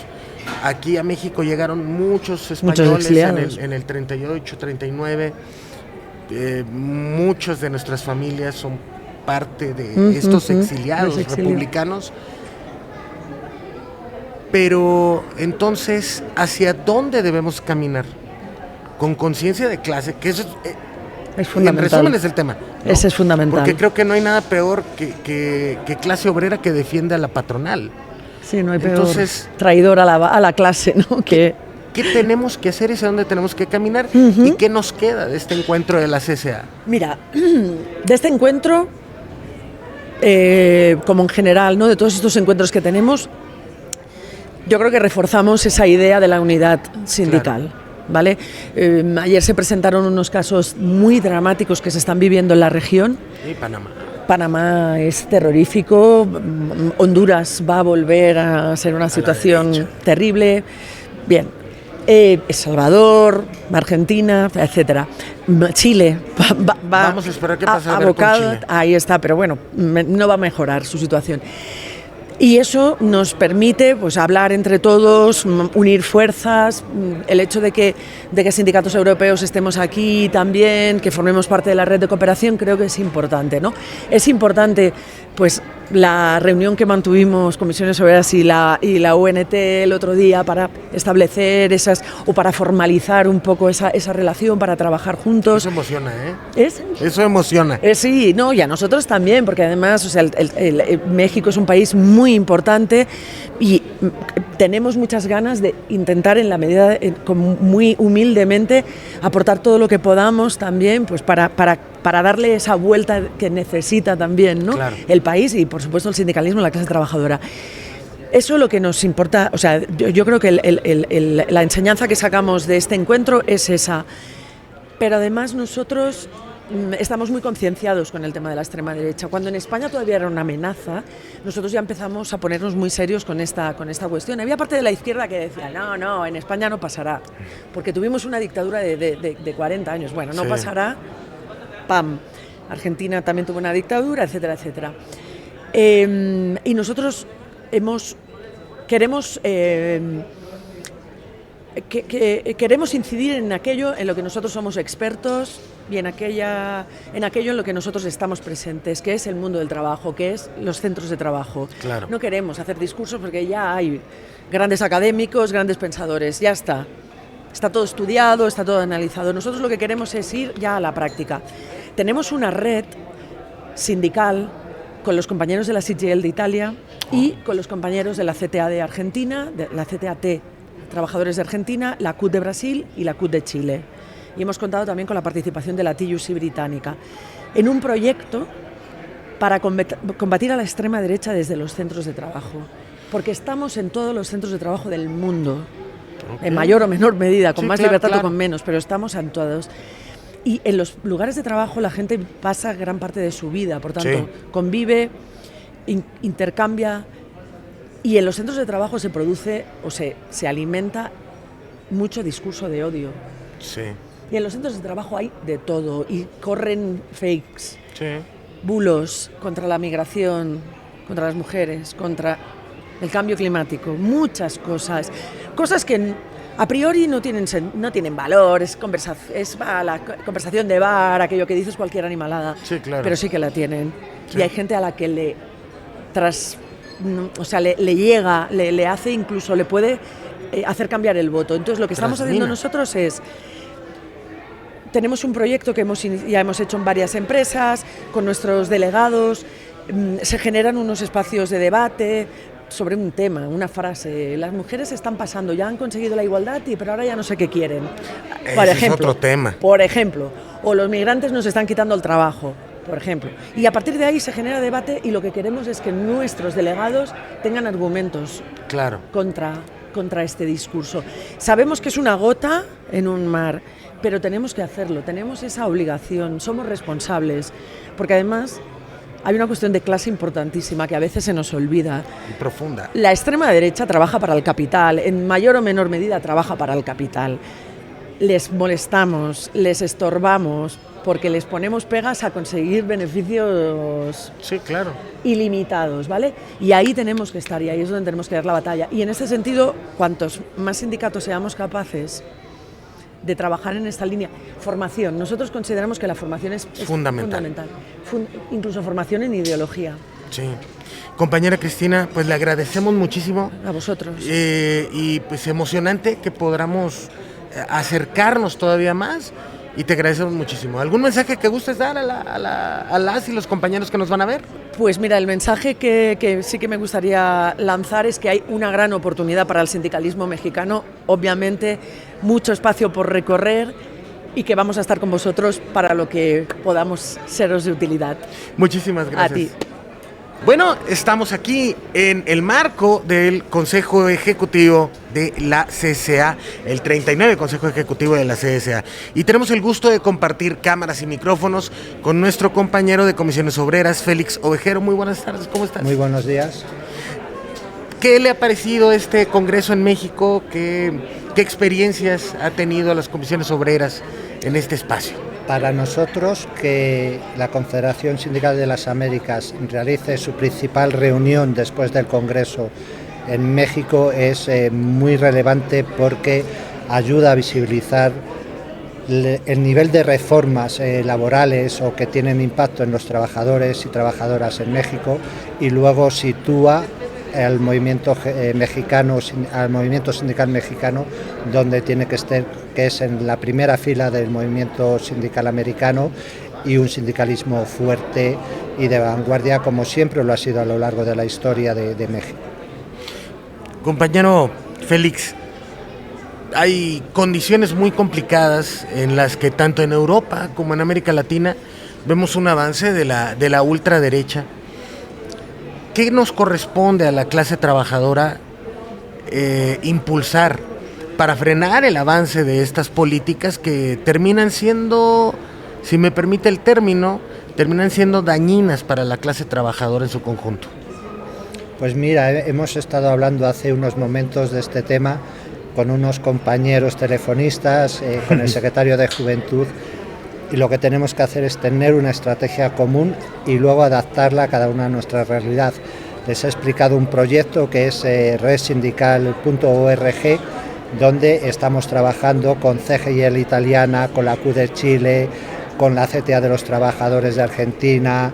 aquí a México llegaron muchos españoles en el 38, 39, muchos de nuestras familias son parte de estos exiliados republicanos. Pero entonces, ¿hacia dónde debemos caminar? Con conciencia de clase, que eso es fundamental. En resumen es el tema, ¿no? Ese es fundamental. Porque creo que no hay nada peor que clase obrera que defiende a la patronal. Sí, no hay peor traidor a la clase, ¿no? ¿Qué tenemos que hacer y hacia dónde tenemos que caminar? ¿Y qué nos queda de este encuentro de la CSA? Mira, de este encuentro, como en general, ¿no? De todos estos encuentros que tenemos, yo creo que reforzamos esa idea de la unidad sindical. Claro. ¿Vale? Ayer se presentaron unos casos muy dramáticos que se están viviendo en la región. Y Panamá. Panamá es terrorífico, Honduras va a volver a ser una situación terrible. Bien, El Salvador, Argentina, etcétera. Chile vamos a esperar qué pasa con Chile. Ahí está, pero bueno, no va a mejorar su situación. Y eso nos permite pues hablar entre todos, unir fuerzas, el hecho de que sindicatos europeos estemos aquí también, que formemos parte de la red de cooperación, creo que es importante, ¿no? Es importante pues la reunión que mantuvimos Comisiones Obreras y la UNT el otro día para establecer esas, o para formalizar un poco esa relación, para trabajar juntos. Eso emociona, ¿eh? Eso emociona. Sí, no, y a nosotros también, porque además, o sea, México es un país muy importante y tenemos muchas ganas de intentar, en la medida, muy humildemente, aportar todo lo que podamos también, pues para darle esa vuelta que necesita también, ¿no? Claro. El país y, por supuesto, el sindicalismo, la clase trabajadora. Eso es lo que nos importa. O sea, yo creo que la enseñanza que sacamos de este encuentro es esa. Pero además nosotros estamos muy concienciados con el tema de la extrema derecha. Cuando en España todavía era una amenaza, nosotros ya empezamos a ponernos muy serios con esta cuestión. Había parte de la izquierda que decía, no, en España no pasará, porque tuvimos una dictadura de 40 años. Bueno, no pasará, ¡pam! Argentina también tuvo una dictadura, etcétera, etcétera. Y nosotros queremos incidir en aquello en lo que nosotros somos expertos y en aquello en lo que nosotros estamos presentes, que es el mundo del trabajo, que es los centros de trabajo. Claro. No queremos hacer discursos porque ya hay grandes académicos, grandes pensadores, ya está. Está todo estudiado, está todo analizado. Nosotros lo que queremos es ir ya a la práctica. Tenemos una red sindical con los compañeros de la CGIL de Italia y con los compañeros de la CTA de Argentina, de la CTAT, trabajadores de Argentina, la CUT de Brasil y la CUT de Chile. Y hemos contado también con la participación de la TUC británica en un proyecto para combatir a la extrema derecha desde los centros de trabajo, porque estamos en todos los centros de trabajo del mundo, en mayor o menor medida, con más libertad o con menos, pero estamos en todos. Y en los lugares de trabajo la gente pasa gran parte de su vida, por tanto, convive, intercambia, y en los centros de trabajo se produce o se alimenta mucho discurso de odio. Sí. Y en los centros de trabajo hay de todo, y corren fakes, bulos contra la migración, contra las mujeres, contra el cambio climático, muchas cosas que a priori no tienen valor, es la conversación de bar, aquello que dices cualquier animalada, sí, claro. Pero sí que la tienen. Sí. Y hay gente a la que le llega, le hace, incluso le puede hacer cambiar el voto. Entonces lo que estamos haciendo nosotros es, tenemos un proyecto que ya hemos hecho en varias empresas, con nuestros delegados, se generan unos espacios de debate sobre un tema, una frase. Las mujeres están pasando, ya han conseguido la igualdad, pero ahora ya no sé qué quieren. Por ejemplo, es otro tema. Por ejemplo, o los migrantes nos están quitando el trabajo, por ejemplo. Y a partir de ahí se genera debate y lo que queremos es que nuestros delegados tengan argumentos contra este discurso. Sabemos que es una gota en un mar, pero tenemos que hacerlo, tenemos esa obligación, somos responsables, porque además hay una cuestión de clase importantísima que a veces se nos olvida. Y profunda. La extrema derecha trabaja para el capital, en mayor o menor medida trabaja para el capital. Les molestamos, les estorbamos, porque les ponemos pegas a conseguir beneficios ilimitados, ¿vale? Y ahí tenemos que estar, y ahí es donde tenemos que dar la batalla. Y en este sentido, cuantos más sindicatos seamos capaces de trabajar en esta línea. Formación. Nosotros consideramos que la formación es fundamental. Incluso formación en ideología. Sí. Compañera Cristina, pues le agradecemos muchísimo. A vosotros. Y pues emocionante que podamos acercarnos todavía más, y te agradecemos muchísimo. ¿Algún mensaje que gustes dar a las y los compañeros que nos van a ver? Pues mira, el mensaje que sí que me gustaría lanzar es que hay una gran oportunidad para el sindicalismo mexicano, obviamente mucho espacio por recorrer, y que vamos a estar con vosotros para lo que podamos seros de utilidad. Muchísimas gracias. A ti. Bueno, estamos aquí en el marco del Consejo Ejecutivo de la CSA, el 39 Consejo Ejecutivo de la CSA, y tenemos el gusto de compartir cámaras y micrófonos con nuestro compañero de Comisiones Obreras, Félix Ovejero. Muy buenas tardes, ¿cómo estás? Muy buenos días. ¿Qué le ha parecido este Congreso en México? ¿Qué experiencias ha tenido las comisiones obreras en este espacio? Para nosotros, que la Confederación Sindical de las Américas realice su principal reunión después del Congreso en México es muy relevante, porque ayuda a visibilizar el nivel de reformas laborales o que tienen impacto en los trabajadores y trabajadoras en México, y luego sitúa al movimiento mexicano, al movimiento sindical mexicano, donde tiene que estar, que es en la primera fila del movimiento sindical americano, y un sindicalismo fuerte y de vanguardia, como siempre lo ha sido a lo largo de la historia de México. Compañero Félix, hay condiciones muy complicadas en las que tanto en Europa como en América Latina vemos un avance de la ultraderecha. ¿Qué nos corresponde a la clase trabajadora impulsar para frenar el avance de estas políticas que terminan siendo, si me permite el término, terminan siendo dañinas para la clase trabajadora en su conjunto? Pues mira, hemos estado hablando hace unos momentos de este tema con unos compañeros telefonistas, con el secretario de Juventud, y lo que tenemos que hacer es tener una estrategia común y luego adaptarla a cada una de nuestra realidad. Les he explicado un proyecto que es redsindical.org, donde estamos trabajando con CGIL Italiana, con la CUDE Chile, con la CTA de los Trabajadores de Argentina,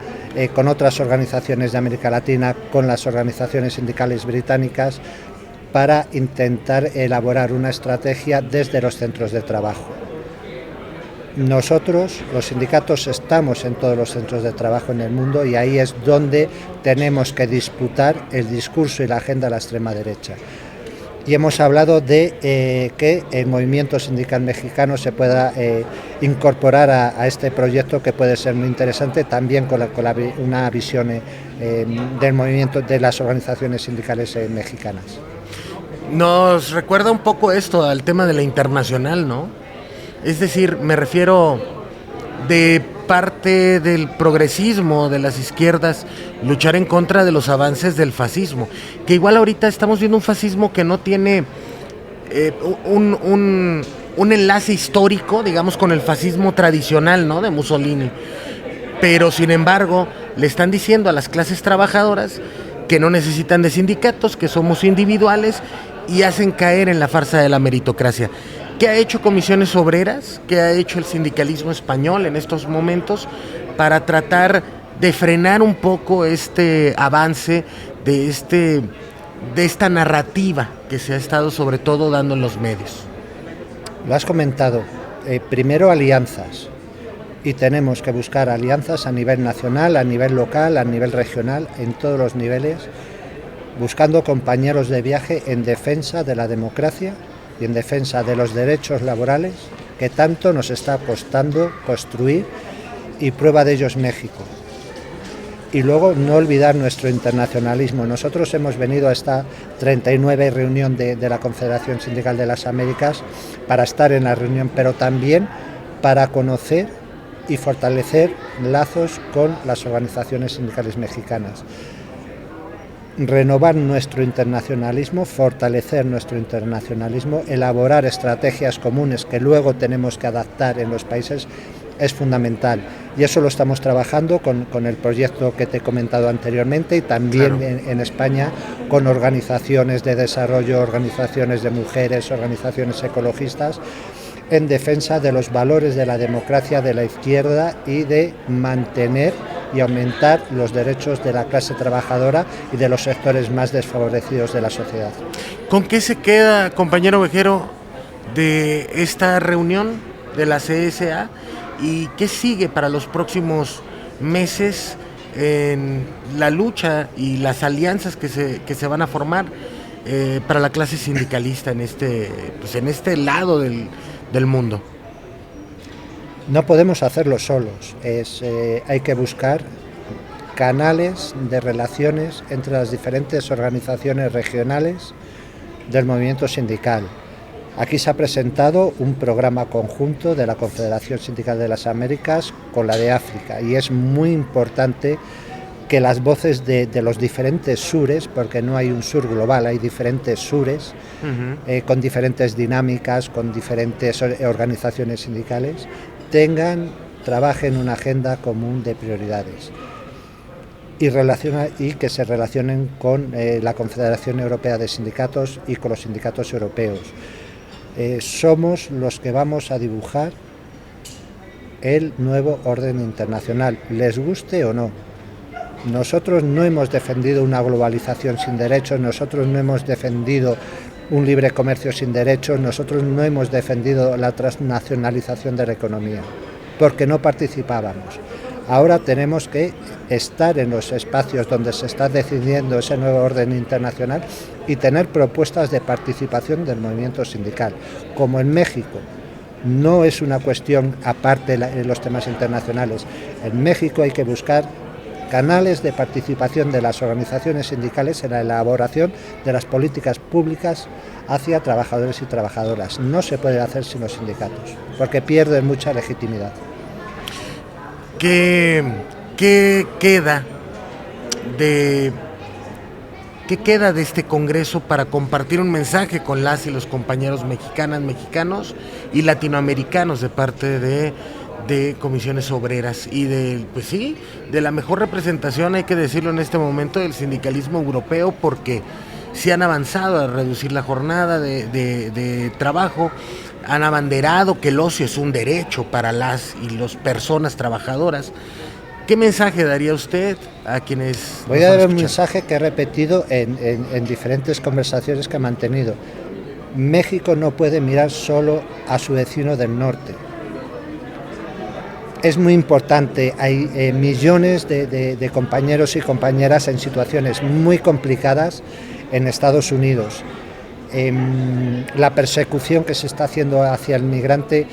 con otras organizaciones de América Latina, con las organizaciones sindicales británicas, para intentar elaborar una estrategia desde los centros de trabajo. Nosotros, los sindicatos, estamos en todos los centros de trabajo en el mundo, y ahí es donde tenemos que disputar el discurso y la agenda de la extrema derecha. Y hemos hablado de que el movimiento sindical mexicano se pueda incorporar a este proyecto, que puede ser muy interesante, también con una visión del movimiento de las organizaciones sindicales mexicanas. Nos recuerda un poco esto al tema de la internacional, ¿no? Es decir, me refiero de parte del progresismo, de las izquierdas, luchar en contra de los avances del fascismo, que igual ahorita estamos viendo un fascismo que no tiene un enlace histórico, digamos, con el fascismo tradicional, ¿no?, de Mussolini, pero sin embargo le están diciendo a las clases trabajadoras que no necesitan de sindicatos, que somos individuales, y hacen caer en la farsa de la meritocracia. ¿Qué ha hecho Comisiones Obreras? ¿Qué ha hecho el sindicalismo español en estos momentos para tratar de frenar un poco este avance de esta narrativa que se ha estado sobre todo dando en los medios? Lo has comentado. Primero, alianzas. Y tenemos que buscar alianzas a nivel nacional, a nivel local, a nivel regional, en todos los niveles, buscando compañeros de viaje en defensa de la democracia y en defensa de los derechos laborales que tanto nos está costando construir, y prueba de ello es México. Y luego no olvidar nuestro internacionalismo. Nosotros hemos venido a esta 39 reunión de la Confederación Sindical de las Américas para estar en la reunión, pero también para conocer y fortalecer lazos con las organizaciones sindicales mexicanas. Renovar nuestro internacionalismo, fortalecer nuestro internacionalismo, elaborar estrategias comunes que luego tenemos que adaptar en los países, es fundamental. Y eso lo estamos trabajando con el proyecto que te he comentado anteriormente, y también claro, en España, con organizaciones de desarrollo, organizaciones de mujeres, organizaciones ecologistas, en defensa de los valores de la democracia, de la izquierda, y de mantener y aumentar los derechos de la clase trabajadora y de los sectores más desfavorecidos de la sociedad. ¿Con qué se queda, compañero Vejero, de esta reunión de la CSA, y qué sigue para los próximos meses en la lucha y las alianzas que se van a formar para la clase sindicalista en este lado del mundo? No podemos hacerlo solos, hay que buscar canales de relaciones entre las diferentes organizaciones regionales del movimiento sindical. Aquí se ha presentado un programa conjunto de la Confederación Sindical de las Américas con la de África, y es muy importante que las voces de los diferentes sures, porque no hay un sur global, hay diferentes sures, con diferentes dinámicas, con diferentes organizaciones sindicales, trabajen una agenda común de prioridades y que se relacionen con la Confederación Europea de Sindicatos y con los sindicatos europeos. Somos los que vamos a dibujar el nuevo orden internacional, les guste o no. Nosotros no hemos defendido una globalización sin derechos, nosotros no hemos defendido un libre comercio sin derechos, nosotros no hemos defendido la transnacionalización de la economía, porque no participábamos. Ahora tenemos que estar en los espacios donde se está decidiendo ese nuevo orden internacional y tener propuestas de participación del movimiento sindical. Como en México no es una cuestión aparte de los temas internacionales, en México hay que buscar canales de participación de las organizaciones sindicales en la elaboración de las políticas públicas hacia trabajadores y trabajadoras. No se puede hacer sin los sindicatos, porque pierden mucha legitimidad. ¿Qué queda de este Congreso para compartir un mensaje con las y los compañeros mexicanos y latinoamericanos de parte de comisiones obreras y de la mejor representación, hay que decirlo en este momento, del sindicalismo europeo, porque sí han avanzado a reducir la jornada de trabajo, han abanderado que el ocio es un derecho para las y las personas trabajadoras? ¿Qué mensaje daría usted a quienes... Voy a dar un mensaje que he repetido en diferentes conversaciones que he mantenido. México no puede mirar solo a su vecino del norte. Es muy importante, hay millones de compañeros y compañeras en situaciones muy complicadas en Estados Unidos. La persecución que se está haciendo hacia el migrante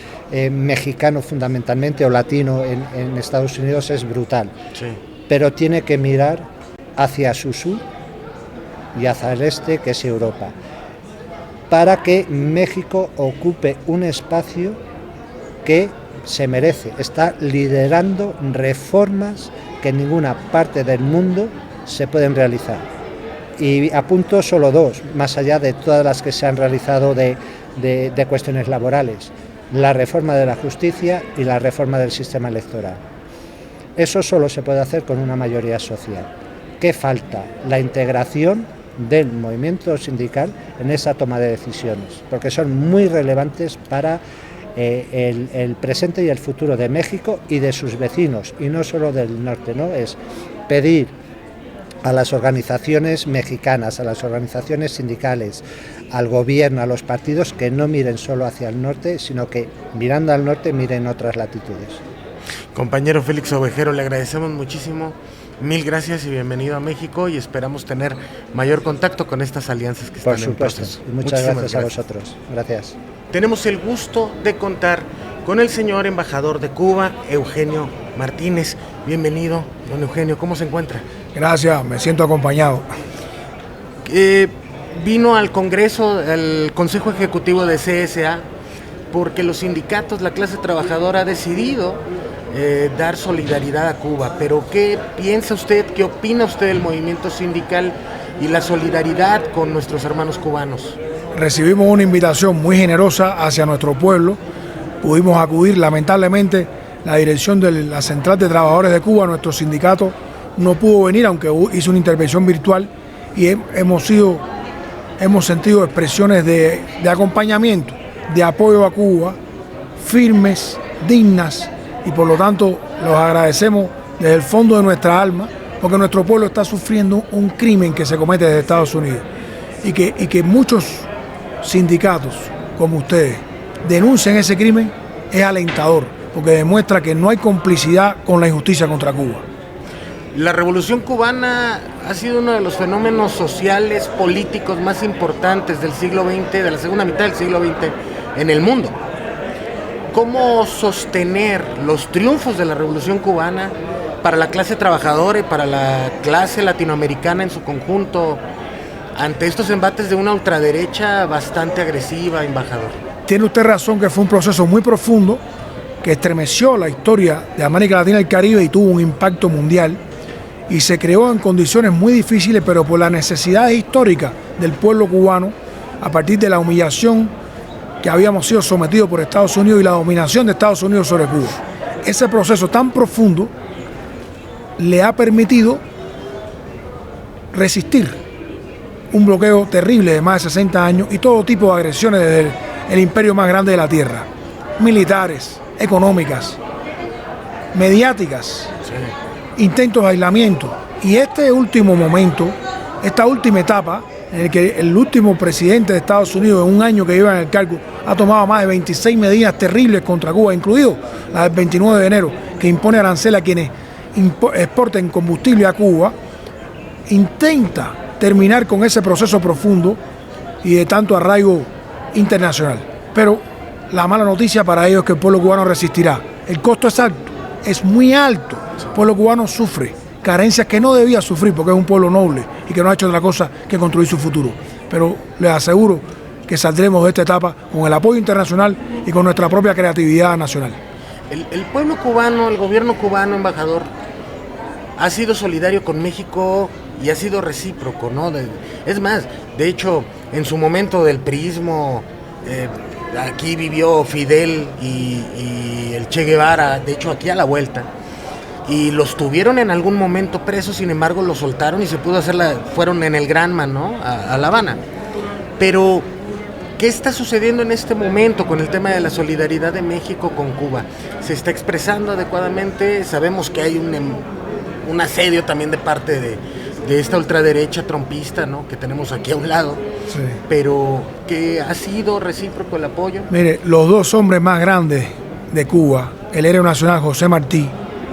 mexicano fundamentalmente o latino en Estados Unidos es brutal. Sí. Pero tiene que mirar hacia su sur y hacia el este, que es Europa, para que México ocupe un espacio que se merece. Está liderando reformas que en ninguna parte del mundo se pueden realizar. Y apunto solo dos, más allá de todas las que se han realizado de cuestiones laborales: la reforma de la justicia y la reforma del sistema electoral. Eso solo se puede hacer con una mayoría social. ¿Qué falta? La integración del movimiento sindical en esa toma de decisiones, porque son muy relevantes para el presente y el futuro de México y de sus vecinos, y no solo del norte, ¿no? Es pedir a las organizaciones mexicanas, a las organizaciones sindicales, al gobierno, a los partidos, que no miren solo hacia el norte, sino que mirando al norte miren otras latitudes. Compañero Félix Ovejero, le agradecemos muchísimo, mil gracias y bienvenido a México, y esperamos tener mayor contacto con estas alianzas que están en proceso. Por supuesto, y muchas gracias a vosotros. Gracias. Tenemos el gusto de contar con el señor embajador de Cuba, Eugenio Martínez. Bienvenido, don Eugenio, ¿cómo se encuentra? Gracias, me siento acompañado. Vino al Congreso, al Consejo Ejecutivo de CSA, porque los sindicatos, la clase trabajadora ha decidido dar solidaridad a Cuba. Pero ¿qué piensa usted, qué opina usted del movimiento sindical y la solidaridad con nuestros hermanos cubanos? Recibimos una invitación muy generosa hacia nuestro pueblo. Pudimos acudir, lamentablemente la dirección de la Central de Trabajadores de Cuba, nuestro sindicato, no pudo venir, aunque hizo una intervención virtual, y hemos sentido expresiones de acompañamiento, de apoyo a Cuba, firmes, dignas, y por lo tanto los agradecemos desde el fondo de nuestra alma, porque nuestro pueblo está sufriendo un crimen que se comete desde Estados Unidos, y que muchos sindicatos como ustedes denuncien ese crimen es alentador, porque demuestra que no hay complicidad con la injusticia contra Cuba. La Revolución Cubana ha sido uno de los fenómenos sociales, políticos más importantes del siglo XX, de la segunda mitad del siglo XX en el mundo. ¿Cómo sostener los triunfos de la Revolución Cubana para la clase trabajadora y para la clase latinoamericana en su conjunto ante estos embates de una ultraderecha bastante agresiva, embajador? Tiene usted razón que fue un proceso muy profundo que estremeció la historia de América Latina y el Caribe y tuvo un impacto mundial, y se creó en condiciones muy difíciles, pero por las necesidades históricas del pueblo cubano, a partir de la humillación que habíamos sido sometidos por Estados Unidos y la dominación de Estados Unidos sobre Cuba. Ese proceso tan profundo le ha permitido resistir un bloqueo terrible de más de 60 años y todo tipo de agresiones desde el imperio más grande de la tierra, militares, económicas, mediáticas, intentos de aislamiento. Y este último momento, esta última etapa, en el que el último presidente de Estados Unidos, en un año que lleva en el cargo, ha tomado más de 26 medidas terribles contra Cuba, incluido la del 29 de enero, que impone arancel a quienes exporten combustible a Cuba, intenta terminar con ese proceso profundo y de tanto arraigo internacional. Pero la mala noticia para ellos es que el pueblo cubano resistirá. El costo es alto, es muy alto. El pueblo cubano sufre carencias que no debía sufrir porque es un pueblo noble y que no ha hecho otra cosa que construir su futuro. Pero les aseguro que saldremos de esta etapa con el apoyo internacional y con nuestra propia creatividad nacional. El pueblo cubano, el gobierno cubano, embajador, ha sido solidario con México y ha sido recíproco, ¿no? Es más, de hecho, en su momento del priismo, aquí vivió Fidel y el Che Guevara, de hecho aquí a la vuelta, y los tuvieron en algún momento presos, sin embargo los soltaron y se pudo hacer fueron en el Granma, ¿no? A La Habana. Pero ¿qué está sucediendo en este momento con el tema de la solidaridad de México con Cuba? ¿Se está expresando adecuadamente? Sabemos que hay un asedio también de parte de esta ultraderecha trompista, ¿no?, que tenemos aquí a un lado, sí. Pero ¿que ha sido recíproco el apoyo? Mire, los dos hombres más grandes de Cuba, el héroe nacional José Martí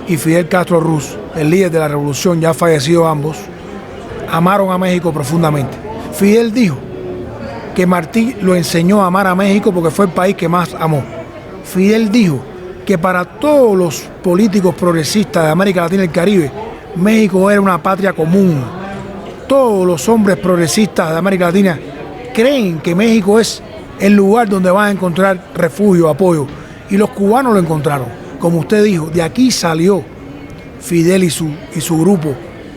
y Fidel Castro Ruz, el líder de la revolución, ya fallecidos ambos, amaron a México profundamente. Fidel dijo que Martí lo enseñó a amar a México porque fue el país que más amó. Fidel dijo que para todos los políticos progresistas de América Latina y el Caribe, México era una patria común. Todos los hombres progresistas de América Latina creen que México es el lugar donde van a encontrar refugio, apoyo. Y los cubanos lo encontraron. Como usted dijo, de aquí salió Fidel y su grupo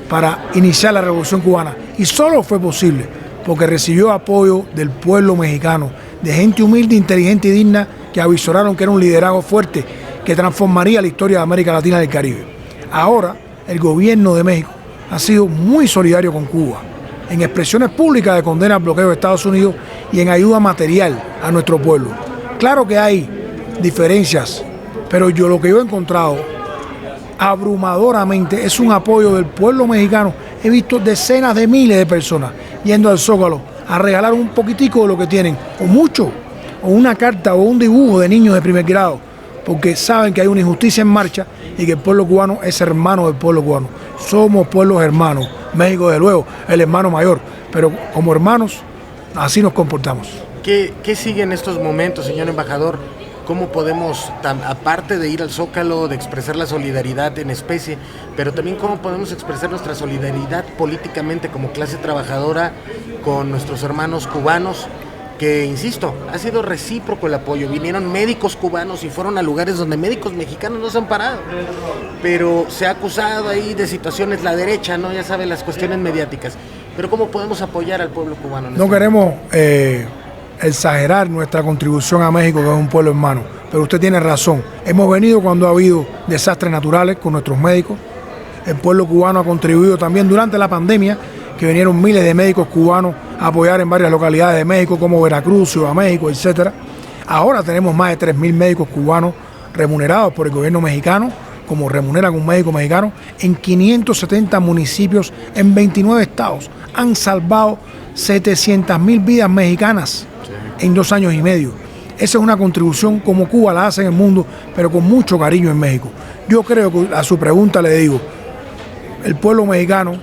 para iniciar la revolución cubana. Y solo fue posible porque recibió apoyo del pueblo mexicano, de gente humilde, inteligente y digna que avisoraron que era un liderazgo fuerte que transformaría la historia de América Latina y del Caribe. Ahora, el gobierno de México ha sido muy solidario con Cuba, en expresiones públicas de condena al bloqueo de Estados Unidos y en ayuda material a nuestro pueblo. Claro que hay diferencias, pero lo que yo he encontrado abrumadoramente es un apoyo del pueblo mexicano. He visto decenas de miles de personas yendo al Zócalo a regalar un poquitico de lo que tienen, o mucho, o una carta o un dibujo de niños de primer grado, porque saben que hay una injusticia en marcha y que el pueblo cubano es hermano del pueblo cubano. Somos pueblos hermanos, México de luego, el hermano mayor, pero como hermanos así nos comportamos. ¿Qué sigue en estos momentos, señor embajador? ¿Cómo podemos, aparte de ir al Zócalo, de expresar la solidaridad en especie, pero también cómo podemos expresar nuestra solidaridad políticamente como clase trabajadora con nuestros hermanos cubanos? Que, insisto, ha sido recíproco el apoyo. Vinieron médicos cubanos y fueron a lugares donde médicos mexicanos no se han parado. Pero se ha acusado ahí de situaciones la derecha, ¿no? Ya sabe, las cuestiones mediáticas. Pero ¿cómo podemos apoyar al pueblo cubano? No queremos exagerar nuestra contribución a México, que es un pueblo hermano, pero usted tiene razón. Hemos venido cuando ha habido desastres naturales con nuestros médicos. El pueblo cubano ha contribuido también durante la pandemia, que vinieron miles de médicos cubanos a apoyar en varias localidades de México, como Veracruz, Ciudad México, etc. Ahora tenemos más de 3.000 médicos cubanos remunerados por el gobierno mexicano, como remuneran un médico mexicano, en 570 municipios en 29 estados. Han salvado 700.000 vidas mexicanas en 2 años y medio. Esa es una contribución como Cuba la hace en el mundo, pero con mucho cariño en México. Yo creo que a su pregunta le digo, el pueblo mexicano,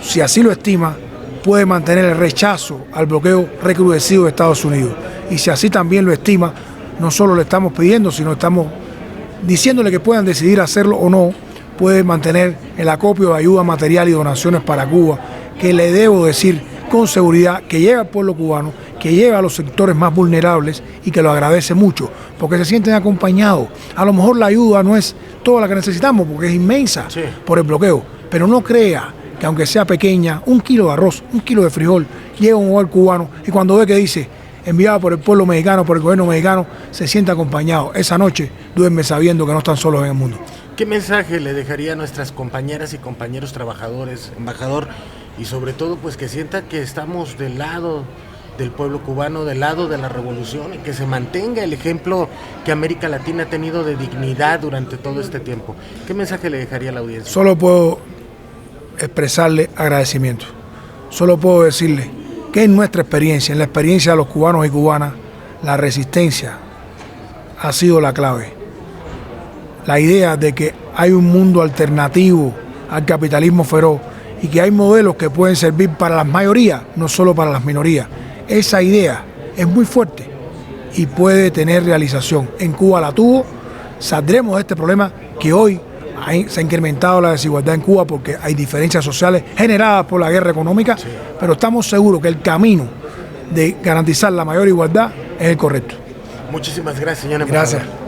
si así lo estima, puede mantener el rechazo al bloqueo recrudecido de Estados Unidos. Y si así también lo estima, no solo le estamos pidiendo, sino estamos diciéndole que puedan decidir hacerlo o no, puede mantener el acopio de ayuda material y donaciones para Cuba, que le debo decir con seguridad que llega al pueblo cubano, que llega a los sectores más vulnerables y que lo agradece mucho, porque se sienten acompañados. A lo mejor la ayuda no es toda la que necesitamos, porque es inmensa por el bloqueo, pero no crea que aunque sea pequeña, 1 kilo de arroz, 1 kilo de frijol, llega a un hogar cubano y cuando ve que dice enviada por el pueblo mexicano, por el gobierno mexicano, se siente acompañado. Esa noche duerme sabiendo que no están solos en el mundo. ¿Qué mensaje le dejaría a nuestras compañeras y compañeros trabajadores, embajador? Y sobre todo, pues que sienta que estamos del lado del pueblo cubano del lado de la revolución y que se mantenga el ejemplo que América Latina ha tenido de dignidad durante todo este tiempo. ¿Qué mensaje le dejaría a la audiencia? Solo puedo expresarle agradecimiento. Solo puedo decirle que en nuestra experiencia, en la experiencia de los cubanos y cubanas, la resistencia ha sido la clave. La idea de que hay un mundo alternativo al capitalismo feroz y que hay modelos que pueden servir para las mayorías, no solo para las minorías. Esa idea es muy fuerte y puede tener realización. En Cuba la tuvo, saldremos de este problema que hoy se ha incrementado la desigualdad en Cuba porque hay diferencias sociales generadas por la guerra económica, sí. Pero estamos seguros que el camino de garantizar la mayor igualdad es el correcto. Muchísimas gracias, señor embajador. Gracias.